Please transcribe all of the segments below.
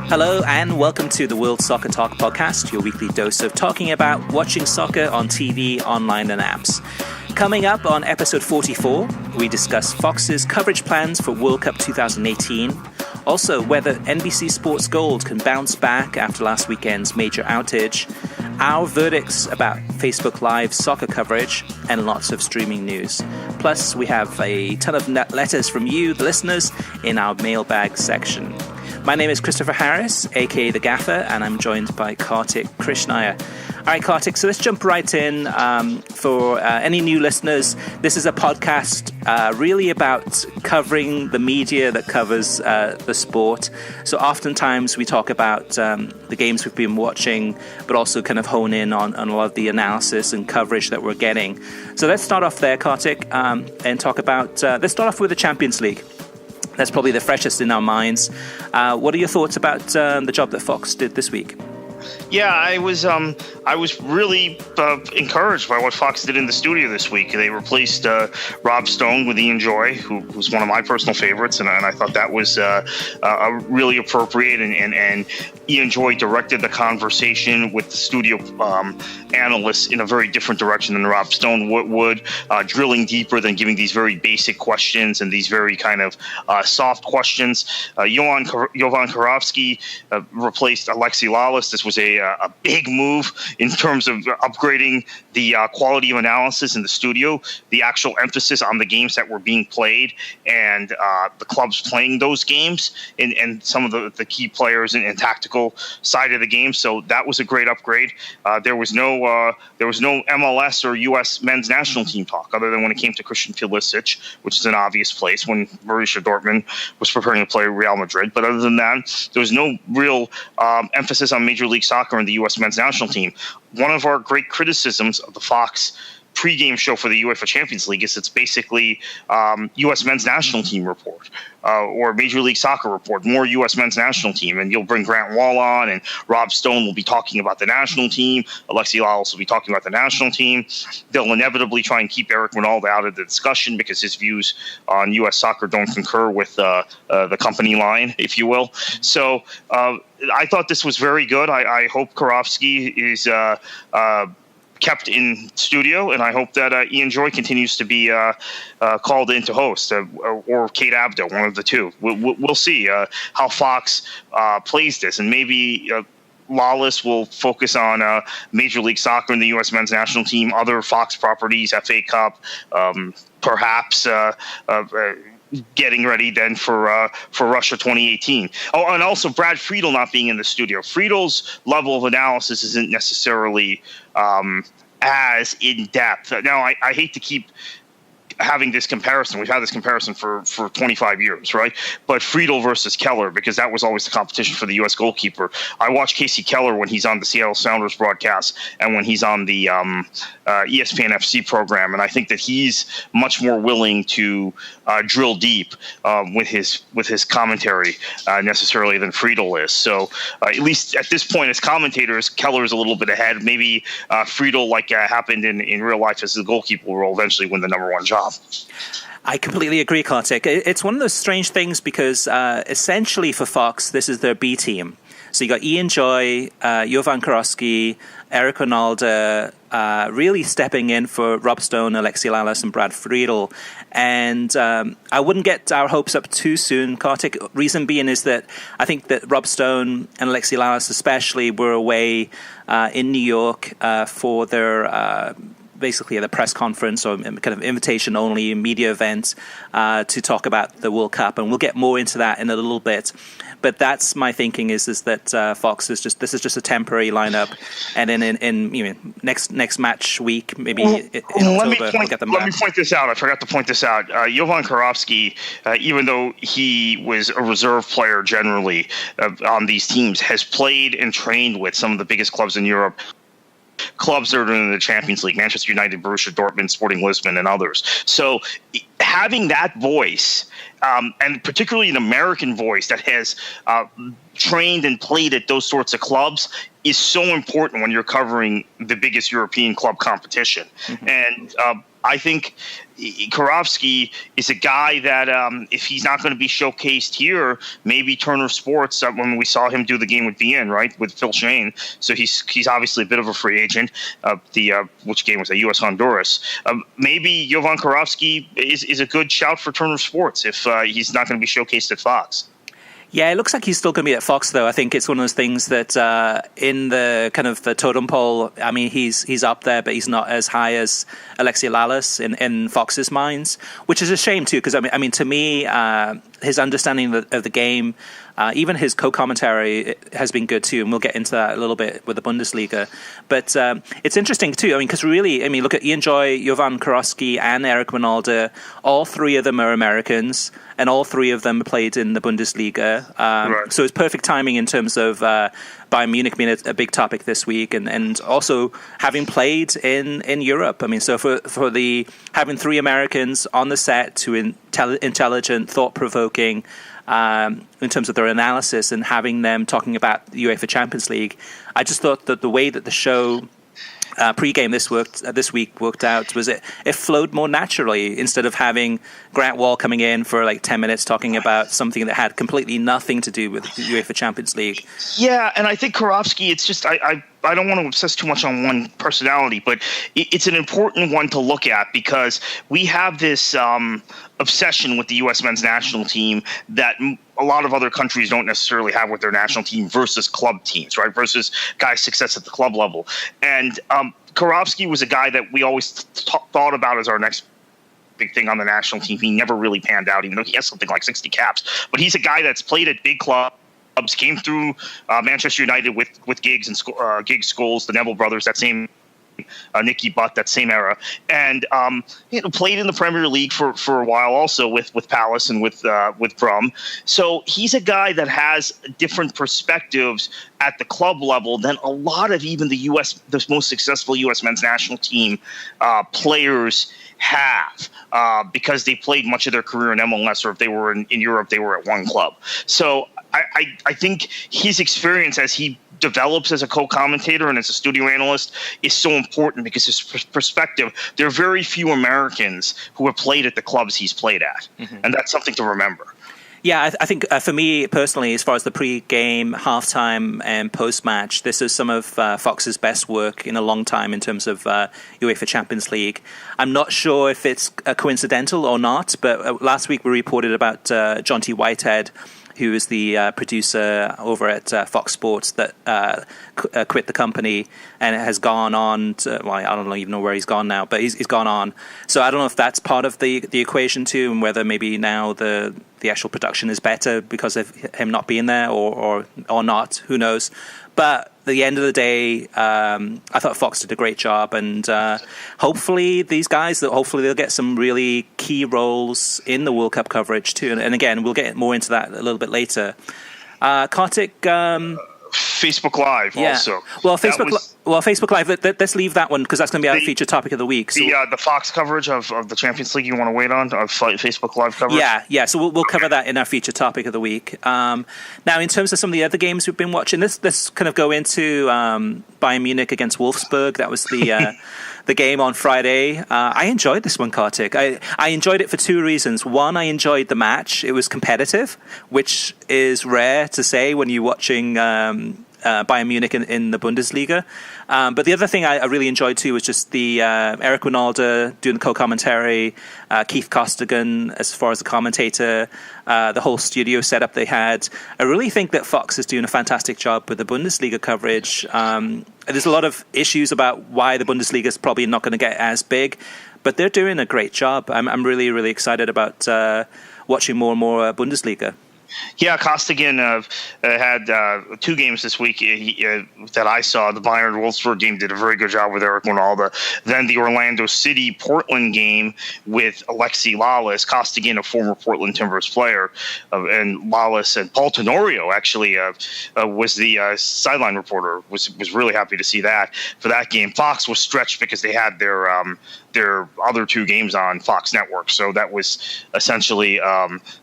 Hello and welcome to the World Soccer Talk podcast, your weekly dose of talking about watching soccer on TV, online and apps. Coming up on episode 44, we discuss Fox's coverage plans for World Cup 2018, also whether NBC Sports Gold can bounce back after last weekend's major outage, our verdicts about Facebook Live soccer coverage, and lots of streaming news. Plus, we have a ton of letters from you, the listeners, in our mailbag section. My name is Christopher Harris, aka The Gaffer, and I'm joined by Kartik Krishnaiyer. All right, Kartik, so let's jump right in. For any new listeners, this is a podcast really about covering the media that covers the sport. So oftentimes we talk about the games we've been watching, but also kind of hone in on a lot of the analysis and coverage that we're getting. So let's start off there, Kartik, and talk about, let's start off with the Champions League. That's probably the freshest in our minds. What are your thoughts about the job that Fox did this week? Yeah, I was really encouraged by what Fox did in the studio this week. They replaced Rob Stone with Ian Joy, who was one of my personal favorites, and I thought that was really appropriate. And Ian Joy directed the conversation with the studio analysts in a very different direction than Rob Stone would, drilling deeper than giving these very basic questions and these very kind of soft questions. Jovan Kirovski replaced Alexi Lalas. This was a big move in terms of upgrading the quality of analysis in the studio, the actual emphasis on the games that were being played and the clubs playing those games and some of the key players and tactical side of the game. So that was a great upgrade. There was no MLS or U.S. men's national team talk other than when it came to Christian Pulisic, which is an obvious place when Borussia Dortmund was preparing to play Real Madrid. But other than that, there was no real emphasis on Major League Soccer and the U.S. men's national team. One of our great criticisms of the Fox pregame show for the UEFA Champions League is it's basically U.S. men's national team report or Major League Soccer report, more U.S. men's national team. And you'll bring Grant Wall on, and Rob Stone will be talking about the national team. Alexi Lalas will be talking about the national team. They'll inevitably try and keep Eric Ronaldo out of the discussion because his views on U.S. soccer don't concur with the company line, if you will. So I thought this was very good. I hope Kirovski is kept in studio, and I hope that Ian Joy continues to be called in to host, or Kate Abdo, one of the two. We'll see how Fox plays this, and maybe Lawless will focus on Major League Soccer and the U.S. men's national team, other Fox properties, FA Cup, perhaps getting ready then for Russia 2018. Oh, and also Brad Friedel not being in the studio. Friedel's level of analysis isn't necessarily as in depth. Now, I hate to keep having this comparison. We've had this comparison for 25 years, right? But Friedel versus Keller, because that was always the competition for the U.S. goalkeeper. I watch Casey Keller when he's on the Seattle Sounders broadcast and when he's on the ESPN FC program, and I think that he's much more willing to drill deep with his commentary necessarily than Friedel is. So at least at this point, as commentators, Keller is a little bit ahead. Maybe Friedel, like happened in real life as the goalkeeper, will eventually win the number one job. I completely agree, Kartik. It's one of those strange things because essentially for Fox, this is their B team. So you got Ian Joy, Jovan Kirovski, Eric Ronaldo, really stepping in for Rob Stone, Alexi Lalas, and Brad Friedel. And I wouldn't get our hopes up too soon, Kartik. Reason being is that I think that Rob Stone and Alexi Lalas especially were away in New York for their basically the press conference or kind of invitation-only media event to talk about the World Cup, and we'll get more into that in a little bit. But that's my thinking is that Fox is this is just a temporary lineup, and then in next match week maybe in October we'll get them back. Let me point this out. I forgot to point this out. Jovan Kirovski, even though he was a reserve player generally on these teams, has played and trained with some of the biggest clubs in Europe. clubs that are in the Champions League: Manchester United, Borussia Dortmund, Sporting Lisbon, and others. So having that voice, and particularly an American voice that has trained and played at those sorts of clubs, is so important when you're covering the biggest European club competition. Mm-hmm. And I think Karofsky is a guy that if he's not going to be showcased here, maybe Turner Sports, when we saw him do the game with BN, right, with Phil Shane. So he's obviously a bit of a free agent. Which game was that? US Honduras. Maybe Jovan Karofsky is a good shout for Turner Sports if he's not going to be showcased at Fox. Yeah, it looks like he's still going to be at Fox, though. I think it's one of those things that in the kind of the totem pole, I mean, he's up there, but he's not as high as Alexei Lalas in Fox's minds, which is a shame, too, because, I mean, to me, his understanding of the game, even his co-commentary has been good, too, and we'll get into that a little bit with the Bundesliga. But it's interesting, too, I mean, because really, I mean, look at Ian Joy, Jovan Karofsky, and Eric Rinaldo. All three of them are Americans, and all three of them played in the Bundesliga. Right. So it's perfect timing in terms of Bayern Munich being a big topic this week, and also having played in Europe. I mean, so for having three Americans on the set to intelligent, thought-provoking, in terms of their analysis, and having them talking about the UEFA Champions League, I just thought that the way that the show pre-game this week worked out was it flowed more naturally, instead of having Grant Wall coming in for like 10 minutes talking about something that had completely nothing to do with the UEFA Champions League. Yeah, and I think Karofsky, it's just I don't want to obsess too much on one personality, but it's an important one to look at, because we have this obsession with the U.S. men's national team that a lot of other countries don't necessarily have with their national team versus club teams, right? Versus guys' success at the club level. And Karofsky was a guy that we always thought about as our next big thing on the national team. He never really panned out, even though he has something like 60 caps. But he's a guy that's played at big clubs, came through Manchester United with Giggs and Giggs, Scholes, the Neville brothers, that same Nicky Butt, that same era, and played in the Premier League for a while also with Palace and with Brum. So he's a guy that has different perspectives at the club level than a lot of even the most successful U.S. men's national team players have, because they played much of their career in MLS, or if they were in Europe, they were at one club. So I think his experience as he develops as a co-commentator and as a studio analyst is so important, because his perspective, there are very few Americans who have played at the clubs he's played at. Mm-hmm. And that's something to remember. Yeah, I think for me personally, as far as the pre-game, halftime, and post-match, this is some of Fox's best work in a long time in terms of UEFA Champions League. I'm not sure if it's coincidental or not, but last week we reported about John T. Whitehead, who is the producer over at Fox Sports that quit the company and has gone on to, well, I don't even know where he's gone now, but he's gone on. So I don't know if that's part of the equation too, and whether maybe now the actual production is better because of him not being there, or not. Who knows? But at the end of the day, I thought Fox did a great job, and hopefully these guys, hopefully they'll get some really key roles in the World Cup coverage too. And again, we'll get more into that a little bit later. Kartik, Facebook Live also. Well, Facebook Live. Let's leave that one because that's going to be our featured topic of the week. So the Fox coverage of the Champions League you want to wait on, Facebook Live coverage. Yeah. So we'll cover that in our featured topic of the week. Now, in terms of some of the other games we've been watching, let's kind of go into Bayern Munich against Wolfsburg. That was the the game on Friday. I enjoyed this one, Kartik. I enjoyed it for two reasons. One, I enjoyed the match. It was competitive, which is rare to say when you're watching Bayern Munich in the Bundesliga. But the other thing I really enjoyed too was just the Eric Rinaldo doing the co-commentary, Keith Costigan as far as the commentator, the whole studio setup they had. I really think that Fox is doing a fantastic job with the Bundesliga coverage. There's a lot of issues about why the Bundesliga is probably not going to get as big, but they're doing a great job. I'm really, really excited about watching more and more Bundesliga. Yeah, Costigan had 2 games this week that I saw. The Bayern-Wolfsburg game did a very good job with Eric Winalda. Then the Orlando City-Portland game with Alexi Lalas, Costigan, a former Portland Timbers player, and Lalas and Paul Tenorio actually was the sideline reporter. Was really happy to see that for that game. Fox was stretched because they had their other 2 games on Fox Network, so that was essentially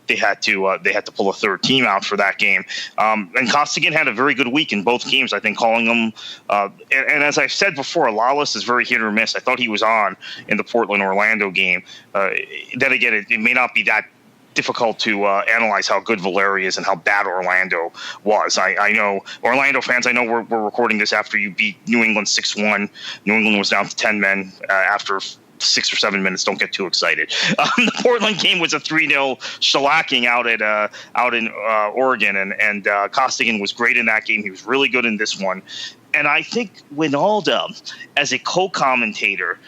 they had to pull a third team out for that game. And Costigan had a very good week in both games, I think, calling them. And as I've said before, Lalas is very hit or miss. I thought he was on in the Portland-Orlando game. Then again, it may not be that difficult to analyze how good Valeri is and how bad Orlando was. I know Orlando fans. I know we're recording this after you beat New England 6-1. New England was down to 10 men after 6 or 7 minutes. Don't get too excited. The Portland game was a 3-0 shellacking out in Oregon, and Costigan was great in that game. He was really good in this one, and I think Winalda, as a co-commentator,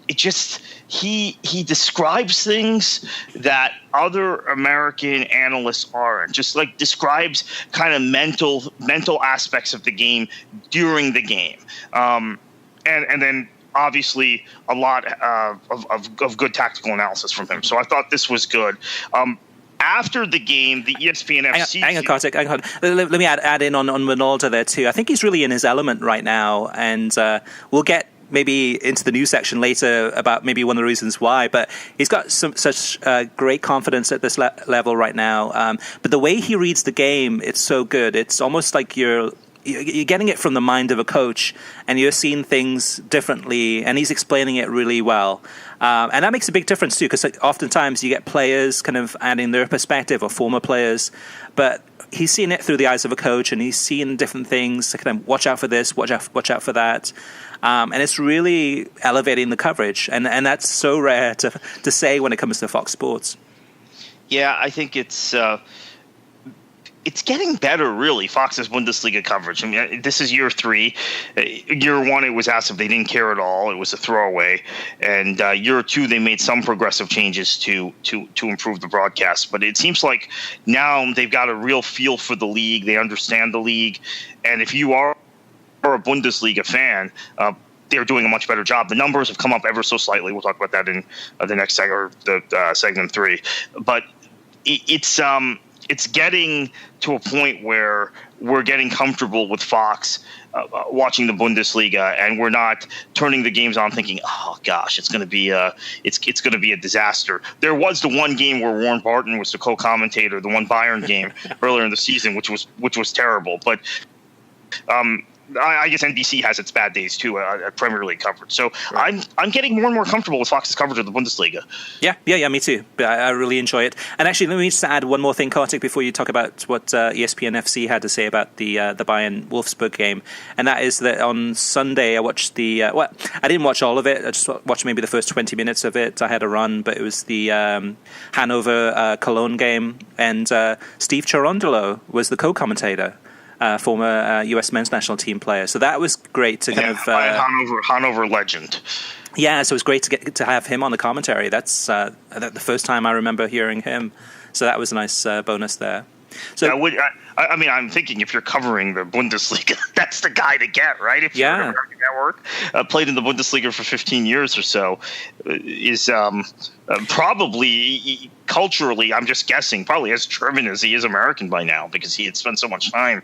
it just he describes things that other American analysts aren't. Just like describes kind of mental aspects of the game during the game, and then obviously a lot of good tactical analysis from him. So I thought this was good. After the game, the ESPN FC... Hang on, Kartik. Let me add in on Winalda there too. I think he's really in his element right now, and we'll get maybe into the news section later about maybe one of the reasons why, but he's got such great confidence at this level right now. But the way he reads the game, it's so good. It's almost like you're getting it from the mind of a coach, and you're seeing things differently, and he's explaining it really well. And that makes a big difference too, because oftentimes you get players kind of adding their perspective, or former players, but he's seeing it through the eyes of a coach, and he's seeing different things. Kind of watch out for this, watch out for that. And it's really elevating the coverage, and that's so rare to say when it comes to Fox Sports. Yeah, I think it's getting better, really, Fox's Bundesliga coverage. I mean, this is year 3. Year 1, it was as if they didn't care at all. It was a throwaway. And year 2, they made some progressive changes to improve the broadcast. But it seems like now they've got a real feel for the league. They understand the league. And if you are a Bundesliga fan, they're doing a much better job. The numbers have come up ever so slightly. We'll talk about that in the next segment 3. But it's getting to a point where we're getting comfortable with Fox watching the Bundesliga, and we're not turning the games on thinking, "Oh gosh, it's going to be a disaster." There was the one game where Warren Barton was the co-commentator, the one Bayern game earlier in the season, which was terrible. But I guess NBC has its bad days too at Premier League coverage. So right. I'm getting more and more comfortable with Fox's coverage of the Bundesliga. Yeah, me too. I really enjoy it. And actually, let me just add one more thing, Kartik, before you talk about what ESPN FC had to say about the Bayern Wolfsburg game. And that is that on Sunday I watched I didn't watch all of it. I just watched maybe the first 20 minutes of it. I had a run, but it was the Hanover Cologne game, and Steve Cherundolo was the co-commentator. Former U.S. men's national team player. So that was great to kind of... Hanover legend. Yeah, so it was great to get to have him on the commentary. That's the first time I remember hearing him. So that was a nice bonus there. So I mean, I'm thinking if you're covering the Bundesliga, that's the guy to get, right? If you're an American network, played in the Bundesliga for 15 years or so, is probably culturally, I'm just guessing, probably as German as he is American by now, because he had spent so much time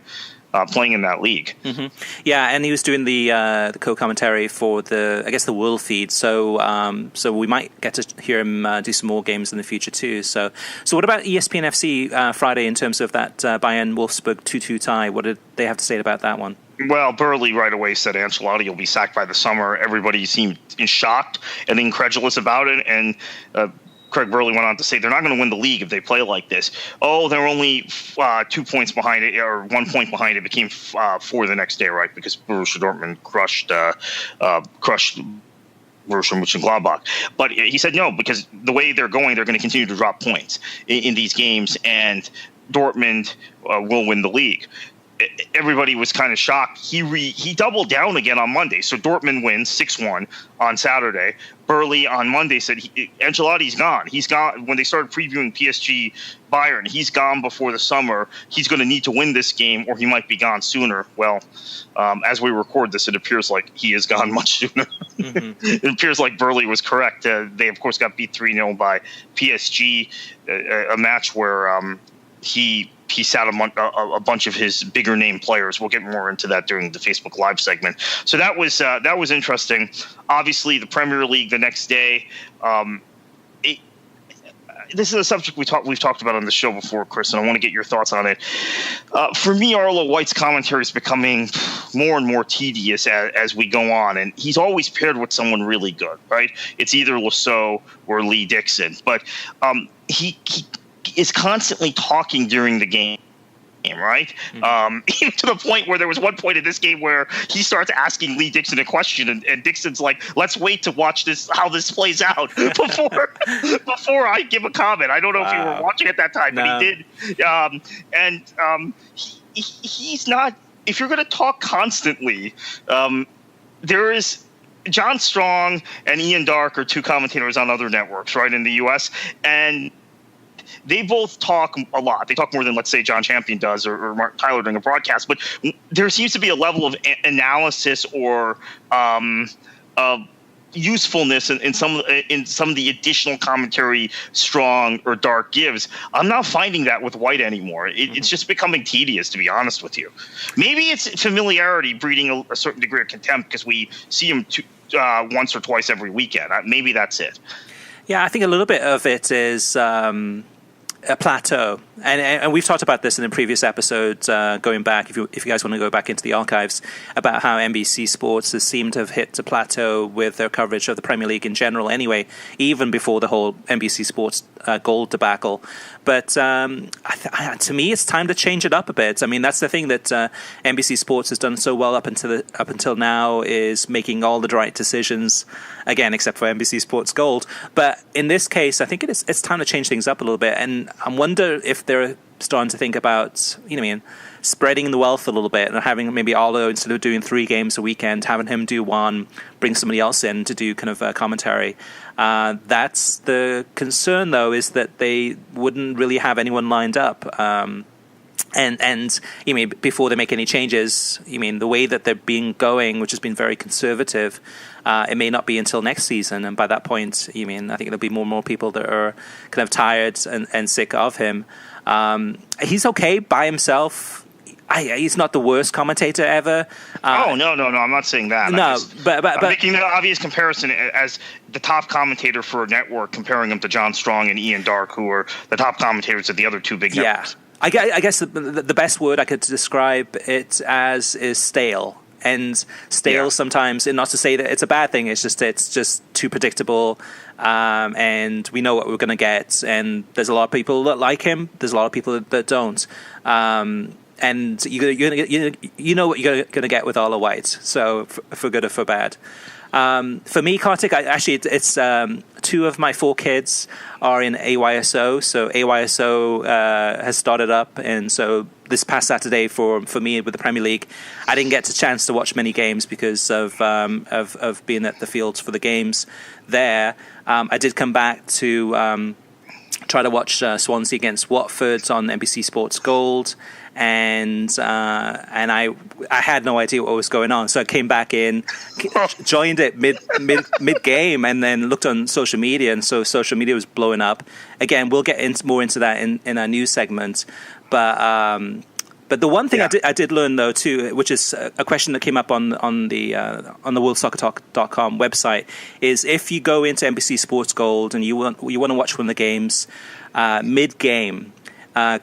playing in that league. Mm-hmm. Yeah, and he was doing the co-commentary for the World Feed, so we might get to hear him do some more games in the future too. So what about ESPN FC Friday in terms of that Bayern Wolfsburg 2-2 tie? What did they have to say about that one? Well, Burley right away said Ancelotti will be sacked by the summer. Everybody seemed shocked and incredulous about it, and Craig Burley went on to say they're not going to win the league if they play like this. Oh, they're only 2 points behind it, or 1 point behind it. Became 4 the next day, right? Because Borussia Dortmund crushed Borussia Mönchengladbach. But he said no, because the way they're going to continue to drop points in these games, and Dortmund will win the league. Everybody was kind of shocked. He doubled down again on Monday. So Dortmund wins 6-1 on Saturday. Burley on Monday said Ancelotti's gone. He's gone when they started previewing PSG Bayern. He's gone before the summer. He's going to need to win this game, or he might be gone sooner. Well, as we record this, it appears like he is gone much sooner. Mm-hmm. It appears like Burley was correct. They, of course, got beat 3-0 by PSG, a match where he sat a bunch of his bigger name players. We'll get more into that during the Facebook Live segment. So that was interesting. Obviously, the Premier League the next day. This is a subject we've talked about on the show before, Chris, and I want to get your thoughts on it. For me, Arlo White's commentary is becoming more and more tedious as we go on, and he's always paired with someone really good, right? It's either Lasso or Lee Dixon, but he is constantly talking during the game, right? Mm-hmm. Even to the point where there was one point in this game where he starts asking Lee Dixon a question, and Dixon's like, "Let's wait to watch how this plays out before I give a comment." I don't know if you were watching at that time, but he did. He's not. If you're going to talk constantly, there is. John Strong and Ian Darke are two commentators on other networks, right, in the U.S., and they both talk a lot. They talk more than, let's say, John Champion does or Mark Tyler during a broadcast. But there seems to be a level of analysis or usefulness in some of the additional commentary Strong or Darke gives. I'm not finding that with White anymore. It's just becoming tedious, to be honest with you. Maybe it's familiarity breeding a certain degree of contempt because we see him once or twice every weekend. Maybe that's it. Yeah, I think a little bit of it is a plateau, and we've talked about this in a previous episode, going back, if you guys want to go back into the archives, about how NBC Sports has seemed to have hit a plateau with their coverage of the Premier League in general anyway, even before the whole NBC Sports Gold debacle. But to me, it's time to change it up a bit. I mean, that's the thing that NBC Sports has done so well up until now, is making all the right decisions, again, except for NBC Sports Gold. But in this case, I think it's time to change things up a little bit. And I wonder if they're starting to think about, spreading the wealth a little bit and having maybe Arlo, instead of doing 3 games a weekend, having him do 1, bring somebody else in to do kind of commentary. That's the concern, though, is that they wouldn't really have anyone lined up. And before they make any changes, the way that they're being going, which has been very conservative, it may not be until next season. And by that point, I think there'll be more and more people that are kind of tired and sick of him. He's okay by himself. He's not the worst commentator ever. No, I'm not saying that. No, but I'm making the obvious comparison as the top commentator for a network, comparing him to John Strong and Ian Darke, who are the top commentators at the other 2 big networks. I guess the best word I could describe it as is stale. And stale sometimes, and not to say that it's a bad thing, it's just too predictable, and we know what we're going to get. And there's a lot of people that like him. There's a lot of people that don't. And you know what you're going to get with Arlo White. So for good or for bad. For me, Kartik, it's 2 of my 4 kids are in AYSO. So AYSO has started up, and so this past Saturday for me with the Premier League, I didn't get a chance to watch many games because of being at the fields for the games there. I did come back to try to watch Swansea against Watford on NBC Sports Gold. And I had no idea what was going on, so I came back in, joined it mid game, and then looked on social media, and so social media was blowing up. Again, we'll get more into that in our news segment, but the one thing I did learn though too, which is a question that came up on the worldsoccertalk.com website, is if you go into NBC Sports Gold and you want to watch one of the games mid game.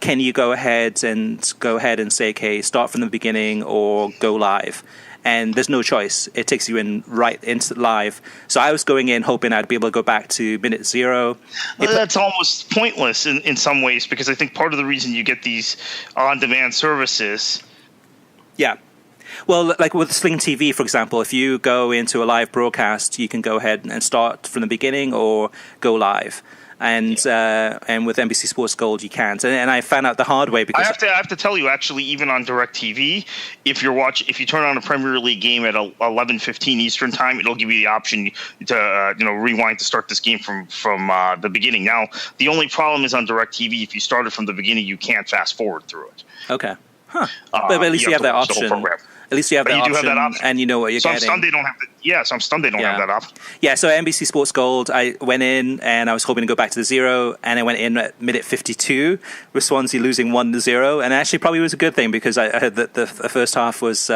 Can you go ahead and say, okay, start from the beginning or go live? And there's no choice. It takes you right into live. So I was going in hoping I'd be able to go back to minute 0. That's almost pointless in some ways, because I think part of the reason you get these on-demand services. Yeah. Well, like with Sling TV, for example, if you go into a live broadcast, you can go ahead and start from the beginning or go live. and with NBC Sports Gold you can't. And I found out the hard way because I have to tell you, actually, even on DirecTV, if you turn on a Premier League game at 11:15 Eastern time, it'll give you the option to rewind to start this game from the beginning. Now, the only problem is on DirecTV, if you started from the beginning, you can't fast forward through it. Okay. Huh. But at least you have that option. At least you have that option, do have that option, and you know what you're getting. So I'm stunned they don't have so I'm stunned they don't have that option. Yeah, so NBC Sports Gold, I went in and I was hoping to go back to the 0, and I went in at minute 52 with Swansea losing 1-0, and actually probably was a good thing because I heard that the first half was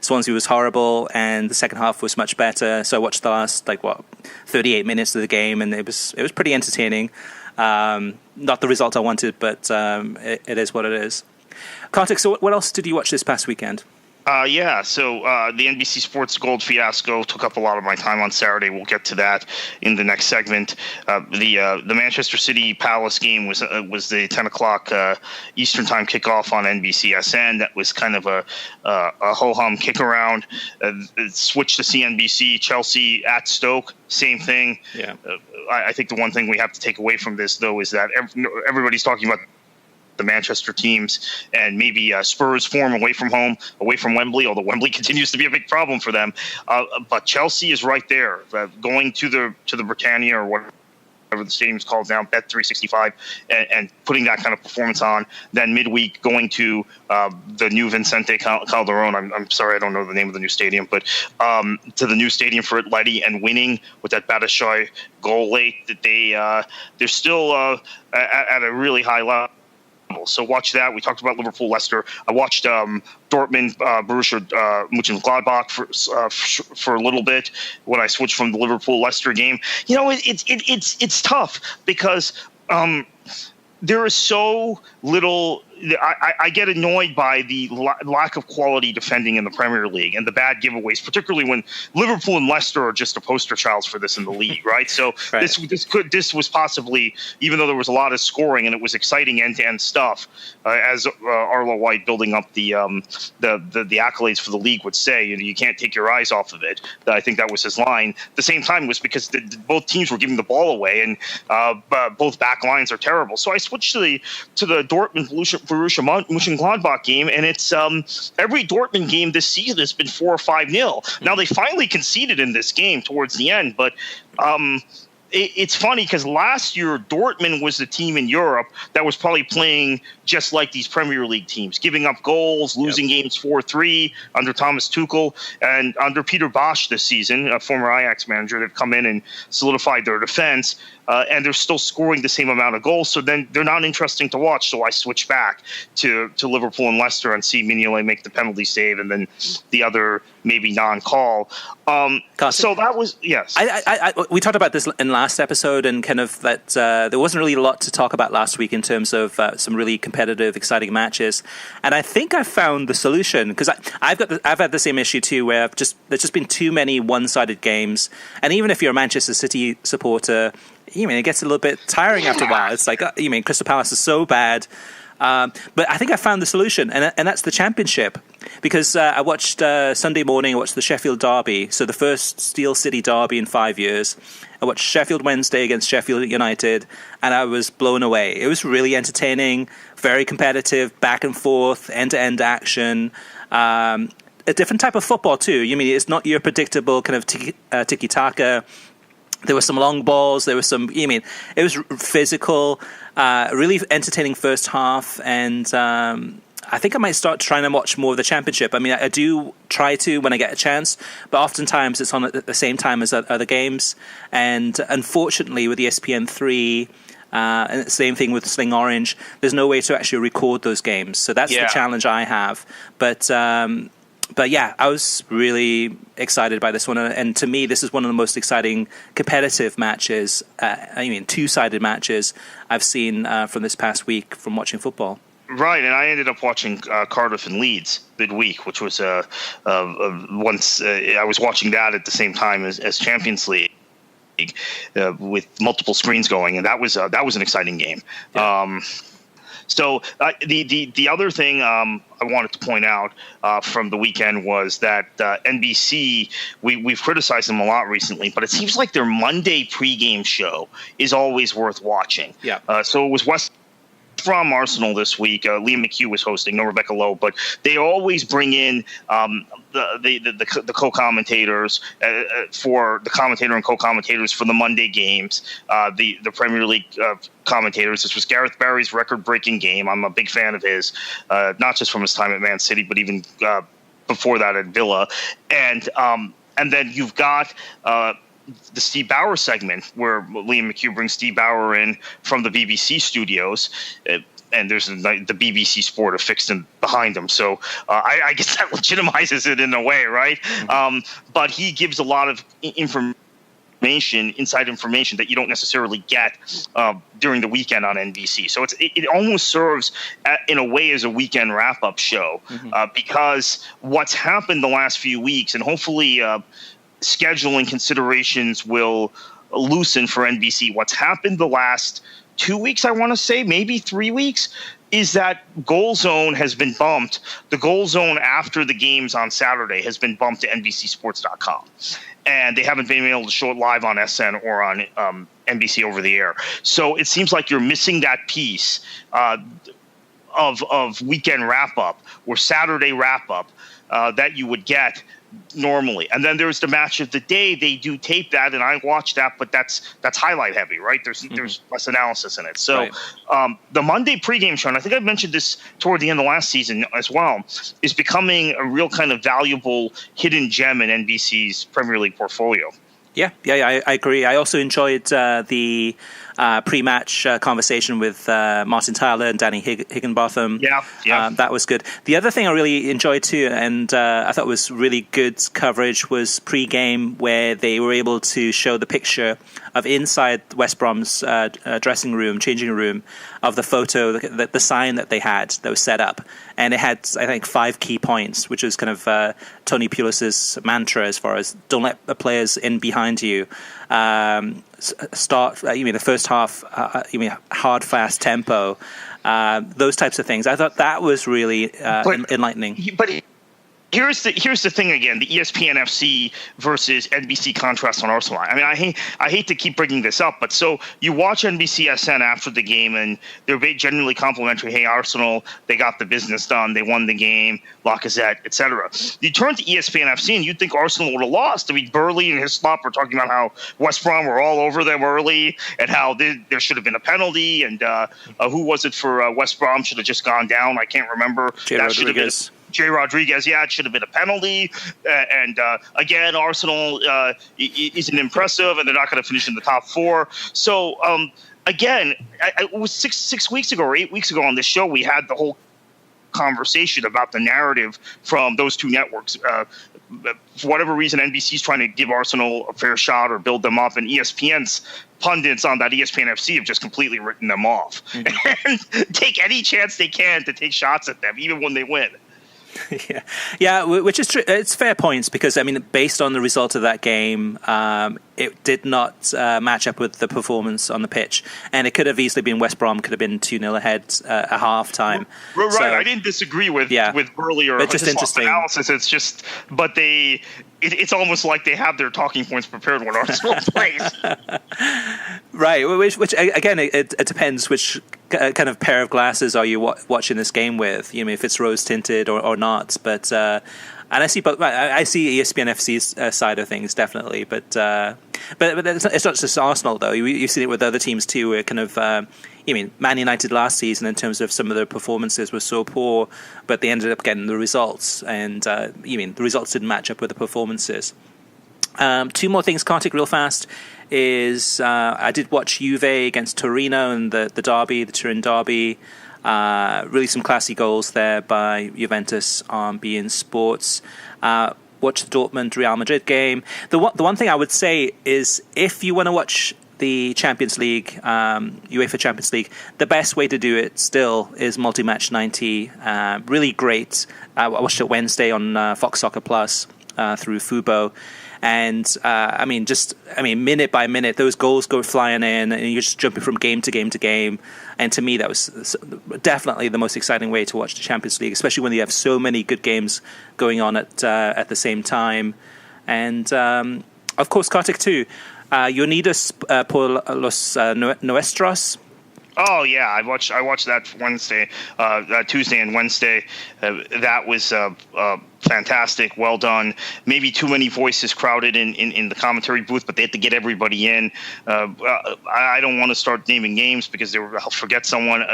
Swansea was horrible and the second half was much better. So I watched the last 38 minutes of the game, and it was pretty entertaining. Not the result I wanted, but it is what it is. Kartik, so what else did you watch this past weekend? So the NBC Sports Gold fiasco took up a lot of my time on Saturday. We'll get to that in the next segment. The Manchester City Palace game was the 10 o'clock Eastern time kickoff on NBCSN. That was kind of a ho-hum kick around. Switched to CNBC. Chelsea at Stoke, same thing. Yeah. I think the one thing we have to take away from this, though, is that everybody's talking about the Manchester teams and maybe Spurs form away from home, away from Wembley, although Wembley continues to be a big problem for them. But Chelsea is right there, going to the Britannia or whatever the stadium's called now, Bet365, and putting that kind of performance on. Then midweek going to the new Vicente Calderón. I'm sorry, I don't know the name of the new stadium, but to the new stadium for Atleti and winning with that Batshuayi goal late. That they're still at a really high level. So watch that. We talked about Liverpool, Leicester. I watched Dortmund, Borussia Mönchengladbach for a little bit when I switched from the Liverpool Leicester game. It's tough because there is so little. I get annoyed by the lack of quality defending in the Premier League and the bad giveaways, particularly when Liverpool and Leicester are just a poster child for this in the league, right? So right. This was possibly, even though there was a lot of scoring and it was exciting end-to-end stuff, as Arlo White building up the accolades for the league would say, you can't take your eyes off of it. I think that was his line. At the same time, it was because both teams were giving the ball away and both back lines are terrible. So I switched to the Dortmund Borussia Mönchengladbach game, and it's every Dortmund game this season has been 4 or 5-0. Now they finally conceded in this game towards the end, but it's funny because last year Dortmund was the team in Europe that was probably playing just like these Premier League teams, giving up goals, losing games 4-3 under Thomas Tuchel, and under Peter Bosz this season, a former Ajax manager. They've come in and solidified their defense. And they're still scoring the same amount of goals, so then they're not interesting to watch. So I switch back to Liverpool and Leicester and see Mignolet make the penalty save, and then the other maybe non-call. So that was yes. We talked about this in last episode, and kind of that there wasn't really a lot to talk about last week in terms of some really competitive, exciting matches. And I think I found the solution because I've had the same issue too, where there's just been too many one-sided games, and even if you're a Manchester City supporter, it gets a little bit tiring after a while. It's like, Crystal Palace is so bad. But I think I found the solution, and that's the Championship. Because I watched Sunday morning, I watched the Sheffield Derby, so the first Steel City Derby in 5 years. I watched Sheffield Wednesday against Sheffield United, and I was blown away. It was really entertaining, very competitive, back and forth, end-to-end action. A different type of football, too. It's not your predictable kind of tiki-taka. There were some long balls. There was some. It was physical, really entertaining first half, and I think I might start trying to watch more of the Championship. I do try to when I get a chance, but oftentimes it's on at the same time as other games. And unfortunately, with ESPN3, and the same thing with Sling Orange, there's no way to actually record those games. So that's the challenge I have. But yeah, I was really excited by this one. And to me, this is one of the most exciting competitive matches, two-sided matches I've seen from this past week from watching football. Right, and I ended up watching Cardiff and Leeds midweek, which was once I was watching that at the same time as Champions League. With multiple screens going, and that was an exciting game. Yeah. So the other thing I wanted to point out from the weekend was that NBC, we've criticized them a lot recently, but it seems like their Monday pregame show is always worth watching. Yeah. So it was West Brom Arsenal this week. Liam McHugh was hosting, no Rebecca Lowe, but they always bring in the co-commentators for the commentator and co-commentators for the Monday games. The Premier League commentators. This was Gareth Barry's record-breaking game. I'm a big fan of his, not just from his time at Man City, but even before that at Villa. And then you've got the Steve Bauer segment where Liam McHugh brings Steve Bauer in from the BBC studios, and there's the BBC Sport affixed behind him. So I guess that legitimizes it in a way, right? But he gives a lot of inside information that you don't necessarily get during the weekend on NBC. So it almost serves in a way as a weekend wrap-up show because what's happened the last few weeks, and hopefully scheduling considerations will loosen for NBC. What's happened the last 2 weeks, I want to say, maybe 3 weeks, is that Goal Zone has been bumped. The Goal Zone after the games on Saturday has been bumped to NBCSports.com. And they haven't been able to show it live on SN or on NBC over the air. So it seems like you're missing that piece of weekend wrap-up or Saturday wrap-up that you would get normally. And then there's the match of the day. They do tape that, and I watch that, but that's highlight heavy, right? There's less analysis in it. So the Monday pregame show, and I think I mentioned this toward the end of last season as well, is becoming a real kind of valuable hidden gem in NBC's Premier League portfolio. Yeah, I agree. I also enjoyed the pre-match conversation with Martin Tyler and Danny Higginbotham. Yeah. That was good. The other thing I really enjoyed too, and I thought was really good coverage, was pre-game where they were able to show the picture of inside West Brom's dressing room, changing room, of the photo, the sign that they had that was set up. And it had, I think, 5 key points, which was kind of Tony Pulis's mantra as far as don't let the players in behind you. Start, the first half, hard, fast tempo, those types of things. I thought that was really enlightening. But here's the thing again: the ESPN FC versus NBC contrast on Arsenal. I mean, I hate to keep bringing this up, but so you watch NBC SN after the game, and they're genuinely complimentary. Hey, Arsenal, they got the business done. They won the game. Lacazette, etc. You turn to ESPN FC, and you'd think Arsenal would have lost. I mean, Burley and his slop were talking about how West Brom were all over them early, and how there should have been a penalty, and who was it for West Brom should have just gone down? I can't remember. Jay Rodriguez, it should have been a penalty. And again, Arsenal isn't impressive, and they're not going to finish in the top 4. So, again, it was 6 weeks ago or 8 weeks ago on this show, we had the whole conversation about the narrative from those two networks. For whatever reason, NBC's trying to give Arsenal a fair shot or build them up, and ESPN's pundits on that ESPN FC have just completely written them off and take any chance they can to take shots at them, even when they win. Yeah, which is true. It's fair points because, I mean, based on the result of that game, it did not match up with the performance on the pitch. And it could have easily been West Brom could have been 2-0 ahead at half-time. Right, so, I didn't disagree with Burley or just interesting analysis. It's just, but it's almost like they have their talking points prepared when Arsenal plays. Right, which again, it depends which kind of pair of glasses are you watching this game with. If it's rose-tinted or not. But and I see ESPN FC's side of things definitely, but it's not just Arsenal though. You've seen it with other teams too. Where kind of Man United last season in terms of some of their performances were so poor, but they ended up getting the results, and the results didn't match up with the performances. 2 more things, Kartik, real fast, is I did watch Juve against Torino in the derby, the Turin derby. Really some classy goals there by Juventus on beIN Sports. Watch the Dortmund Real Madrid game. The one thing I would say is if you want to watch the Champions League, UEFA Champions League, the best way to do it still is Multi-Match 90. Really great. I watched it Wednesday on Fox Soccer Plus through Fubo. And minute by minute, those goals go flying in, and you're just jumping from game to game to game. And to me, that was definitely the most exciting way to watch the Champions League, especially when you have so many good games going on at the same time. And of course, Kartik too. Unidos Por Los Nuestros. Oh yeah, I watched that Wednesday, Tuesday and Wednesday. That was fantastic. Well done. Maybe too many voices crowded in the commentary booth, but they had to get everybody in. I don't want to start naming names because I'll forget someone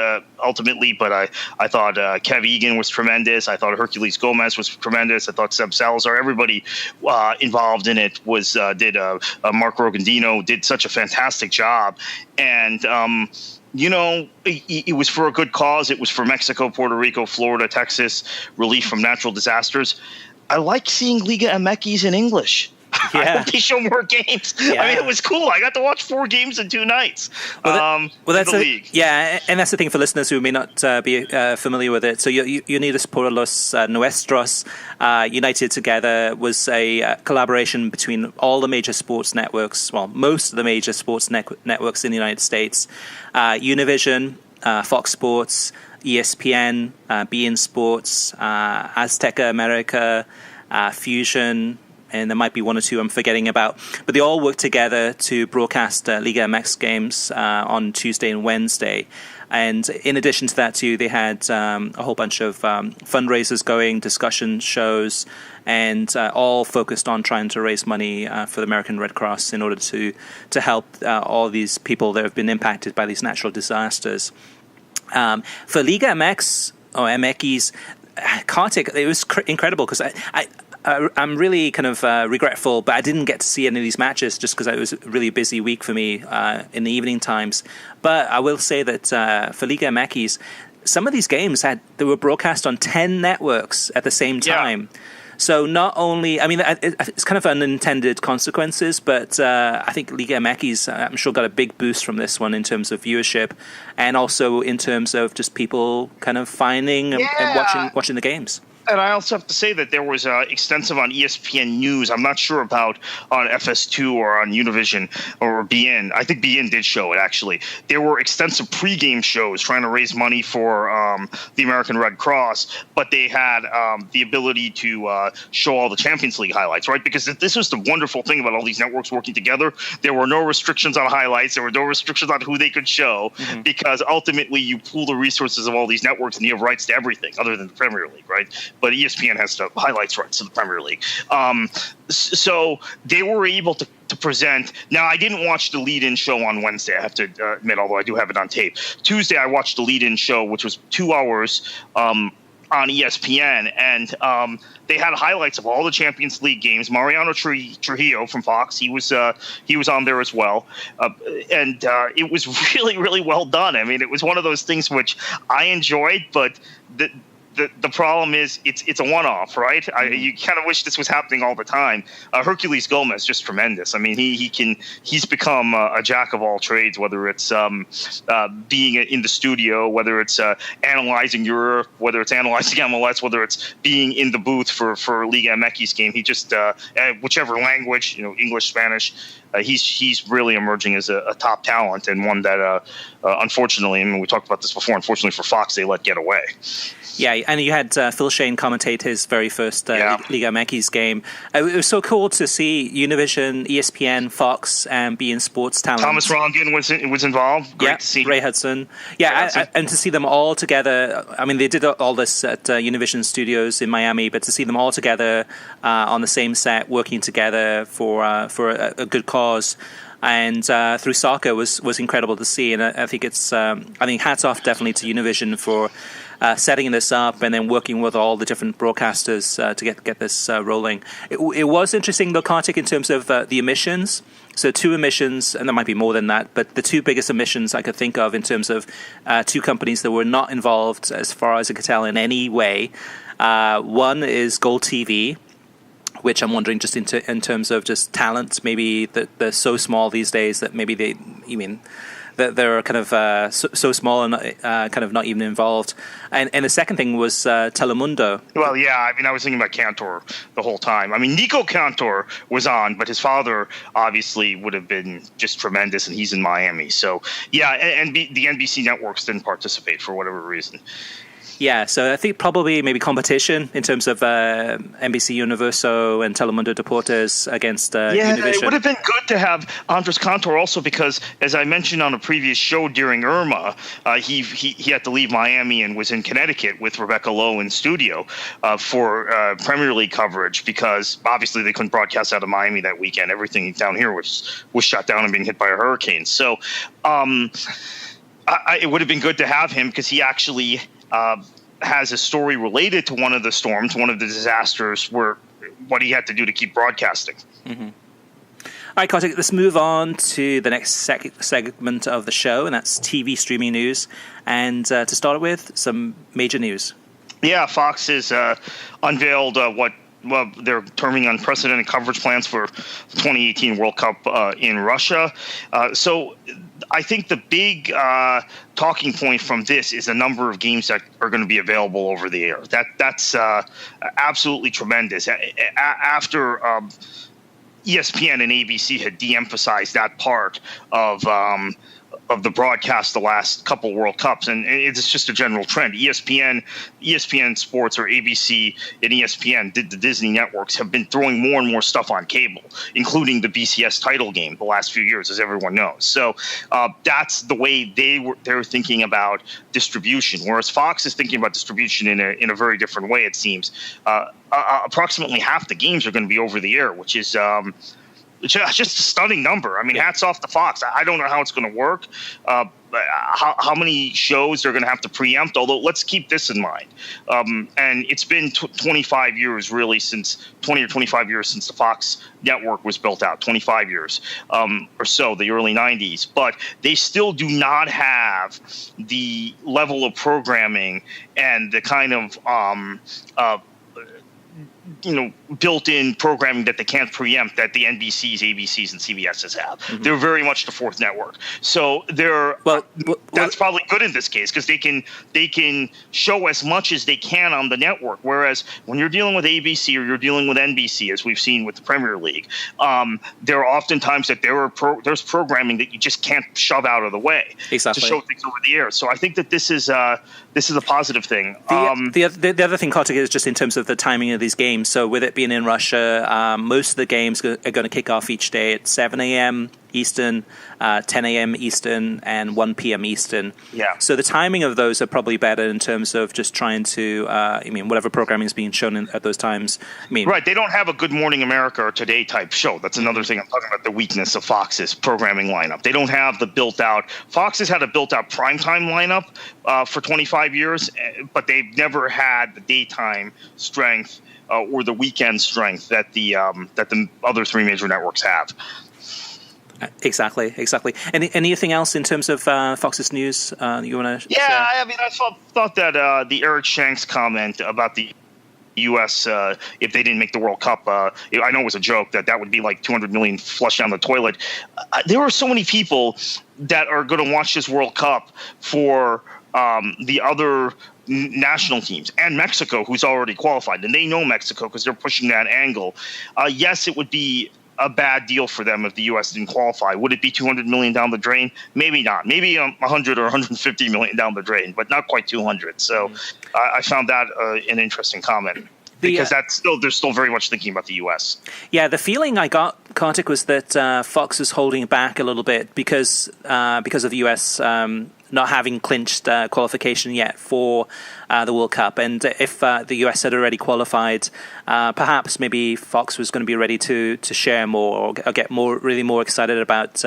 ultimately, but I thought Kev Egan was tremendous. I thought Herculez Gomez was tremendous. I thought Seb Salazar. Everybody involved in it did. Mark Rogandino did such a fantastic job, and it was for a good cause. It was for Mexico, Puerto Rico, Florida, Texas, relief from natural disasters. I like seeing Liga MX in English. Yeah. I hope they show more games. Yeah. I mean, it was cool. I got to watch 4 games in 2 nights. That's the league. Yeah, and that's the thing for listeners who may not be familiar with it. So Unidos Por Los Nuestros, United Together, was a collaboration between all the major sports networks, well, most of the major sports networks in the United States, Univision, Fox Sports, ESPN, beIN Sports, Azteca America, Fusion, and there might be 1 or 2 I'm forgetting about. But they all worked together to broadcast Liga MX games on Tuesday and Wednesday. And in addition to that, too, they had a whole bunch of fundraisers going, discussion shows, and all focused on trying to raise money for the American Red Cross in order to help all these people that have been impacted by these natural disasters. For Liga MX, or MX, Kartik, it was incredible because I'm really kind of regretful, but I didn't get to see any of these matches just because it was a really busy week for me in the evening times. But I will say that for Liga MX, some of these games they were broadcast on 10 networks at the same time. Yeah. So not only, it's kind of unintended consequences, but I think Liga MX, I'm sure, got a big boost from this one in terms of viewership and also in terms of just people kind of finding and watching the games. And I also have to say that there was extensive on ESPN News. I'm not sure about on FS2 or on Univision or beIN. I think beIN did show it, actually. There were extensive pregame shows trying to raise money for the American Red Cross, but they had the ability to show all the Champions League highlights, right? Because this was the wonderful thing about all these networks working together. There were no restrictions on highlights. There were no restrictions on who they could show, because ultimately you pool the resources of all these networks and you have rights to everything other than the Premier League, right? But ESPN has the highlights rights to the Premier League. So they were able to present. Now, I didn't watch the lead-in show on Wednesday, I have to admit, although I do have it on tape. Tuesday, I watched the lead-in show, which was 2 hours on ESPN, and they had highlights of all the Champions League games. Mariano Trujillo from Fox, he was on there as well, and it was really, really well done. I mean, it was one of those things which I enjoyed, but the problem is it's a one-off, right? You kind of wish this was happening all the time. Herculez Gomez, just tremendous. I mean, he's become a jack of all trades, whether it's being in the studio, whether it's analyzing Europe, whether it's analyzing MLS, whether it's being in the booth for Liga MX game. He just whichever language, English, Spanish. He's really emerging as a top talent, and one that unfortunately, we talked about this before, unfortunately for Fox, they let get away. Yeah, and you had Phil Shane commentate his very first Liga MX game. It was so cool to see Univision, ESPN, Fox, and beIN Sports talent. Thomas Rongen was involved. Great to see Ray Hudson. Yeah, and to see them all together. I mean, they did all this at Univision Studios in Miami, but to see them all together on the same set, working together for a good cause. And through soccer was incredible to see, and I think hats off definitely to Univision for setting this up and then working with all the different broadcasters to get this rolling. It was interesting though, Kartik, in terms of the emissions. So 2 emissions, and there might be more than that, but the 2 biggest emissions I could think of in terms of 2 companies that were not involved, as far as I could tell, in any way. One is Gold TV, which I'm wondering just in terms of just talent, maybe that they're so small these days that maybe they're kind of so small and kind of not even involved. And the second thing was Telemundo. Well, yeah, I mean, I was thinking about Cantor the whole time. I mean, Nico Cantor was on, but his father obviously would have been just tremendous, and he's in Miami. So, yeah, and the NBC networks didn't participate for whatever reason. Yeah, so I think probably maybe competition in terms of NBC Universo and Telemundo Deportes against Univision. It would have been good to have Andres Cantor also because, as I mentioned on a previous show during Irma, he had to leave Miami and was in Connecticut with Rebecca Lowe in studio for Premier League coverage because obviously they couldn't broadcast out of Miami that weekend. Everything down here was shut down and being hit by a hurricane. So it would have been good to have him because he actually has a story related to one of the storms, one of the disasters, where what he had to do to keep broadcasting. Mm-hmm. All right, Kartik, let's move on to the next segment of the show, and that's TV streaming news. And to start with, some major news. Yeah, Fox has unveiled they're terming unprecedented coverage plans for the 2018 World Cup in Russia. So I think the big talking point from this is the number of games that are going to be available over the air. That's absolutely tremendous. After ESPN and ABC had de-emphasized that part of the broadcast the last couple World Cups, and it's just a general trend. ESPN Sports or ABC and ESPN, the Disney networks, have been throwing more and more stuff on cable, including the BCS title game the last few years, as everyone knows. So that's the way they're thinking about distribution, whereas Fox is thinking about distribution in a very different way, it seems. Approximately half the games are going to be over the air, which is just a stunning number. I mean, hats off to Fox. I don't know how it's going to work, how many shows they're going to have to preempt, although let's keep this in mind. And it's been 25 years, really, since 20 or 25 years since the Fox network was built out, 25 years or so, the early 90s. But they still do not have the level of programming and the kind of built-in programming that they can't preempt that the NBCs, ABCs, and CBSs have. Mm-hmm. They're very much the fourth network. So that's probably good in this case because they can show as much as they can on the network. Whereas when you're dealing with ABC or you're dealing with NBC, as we've seen with the Premier League, there are often times that there's programming that you just can't shove out of the way to show things over the air. So I think that this is a positive thing. The other thing, Kartik, is just in terms of the timing of these games. So with it being in Russia, most of the games are going to kick off each day at 7 a.m. Eastern, 10 a.m. Eastern, and 1 p.m. Eastern. Yeah. So the timing of those are probably better in terms of just trying to, whatever programming is being shown at those times. Right. They don't have a Good Morning America or Today type show. That's another thing I'm talking about, the weakness of Fox's programming lineup. They don't have the built-out. Fox has had a built-out primetime lineup for 25 years, but they've never had the daytime strength or the weekend strength that the other three major networks have. Exactly. Anything else in terms of Fox's news you want to share? I mean, I thought that the Eric Shanks comment about the U.S. If they didn't make the World Cup, I know it was a joke that would be like $200 million flushed down the toilet. There are so many people that are going to watch this World Cup for the other national teams and Mexico, who's already qualified, and they know Mexico because they're pushing that angle. Yes, it would be a bad deal for them if the U.S. didn't qualify. Would it be $200 million down the drain? Maybe not. Maybe 100 or 150 million down the drain, but not quite 200. So I found that an interesting comment. Because they're still very much thinking about the U.S. Yeah, the feeling I got, Kartik, was that Fox is holding back a little bit because of the U.S. Not having clinched qualification yet for the World Cup. And if the US had already qualified, perhaps maybe Fox was going to be ready to share more or get really more excited about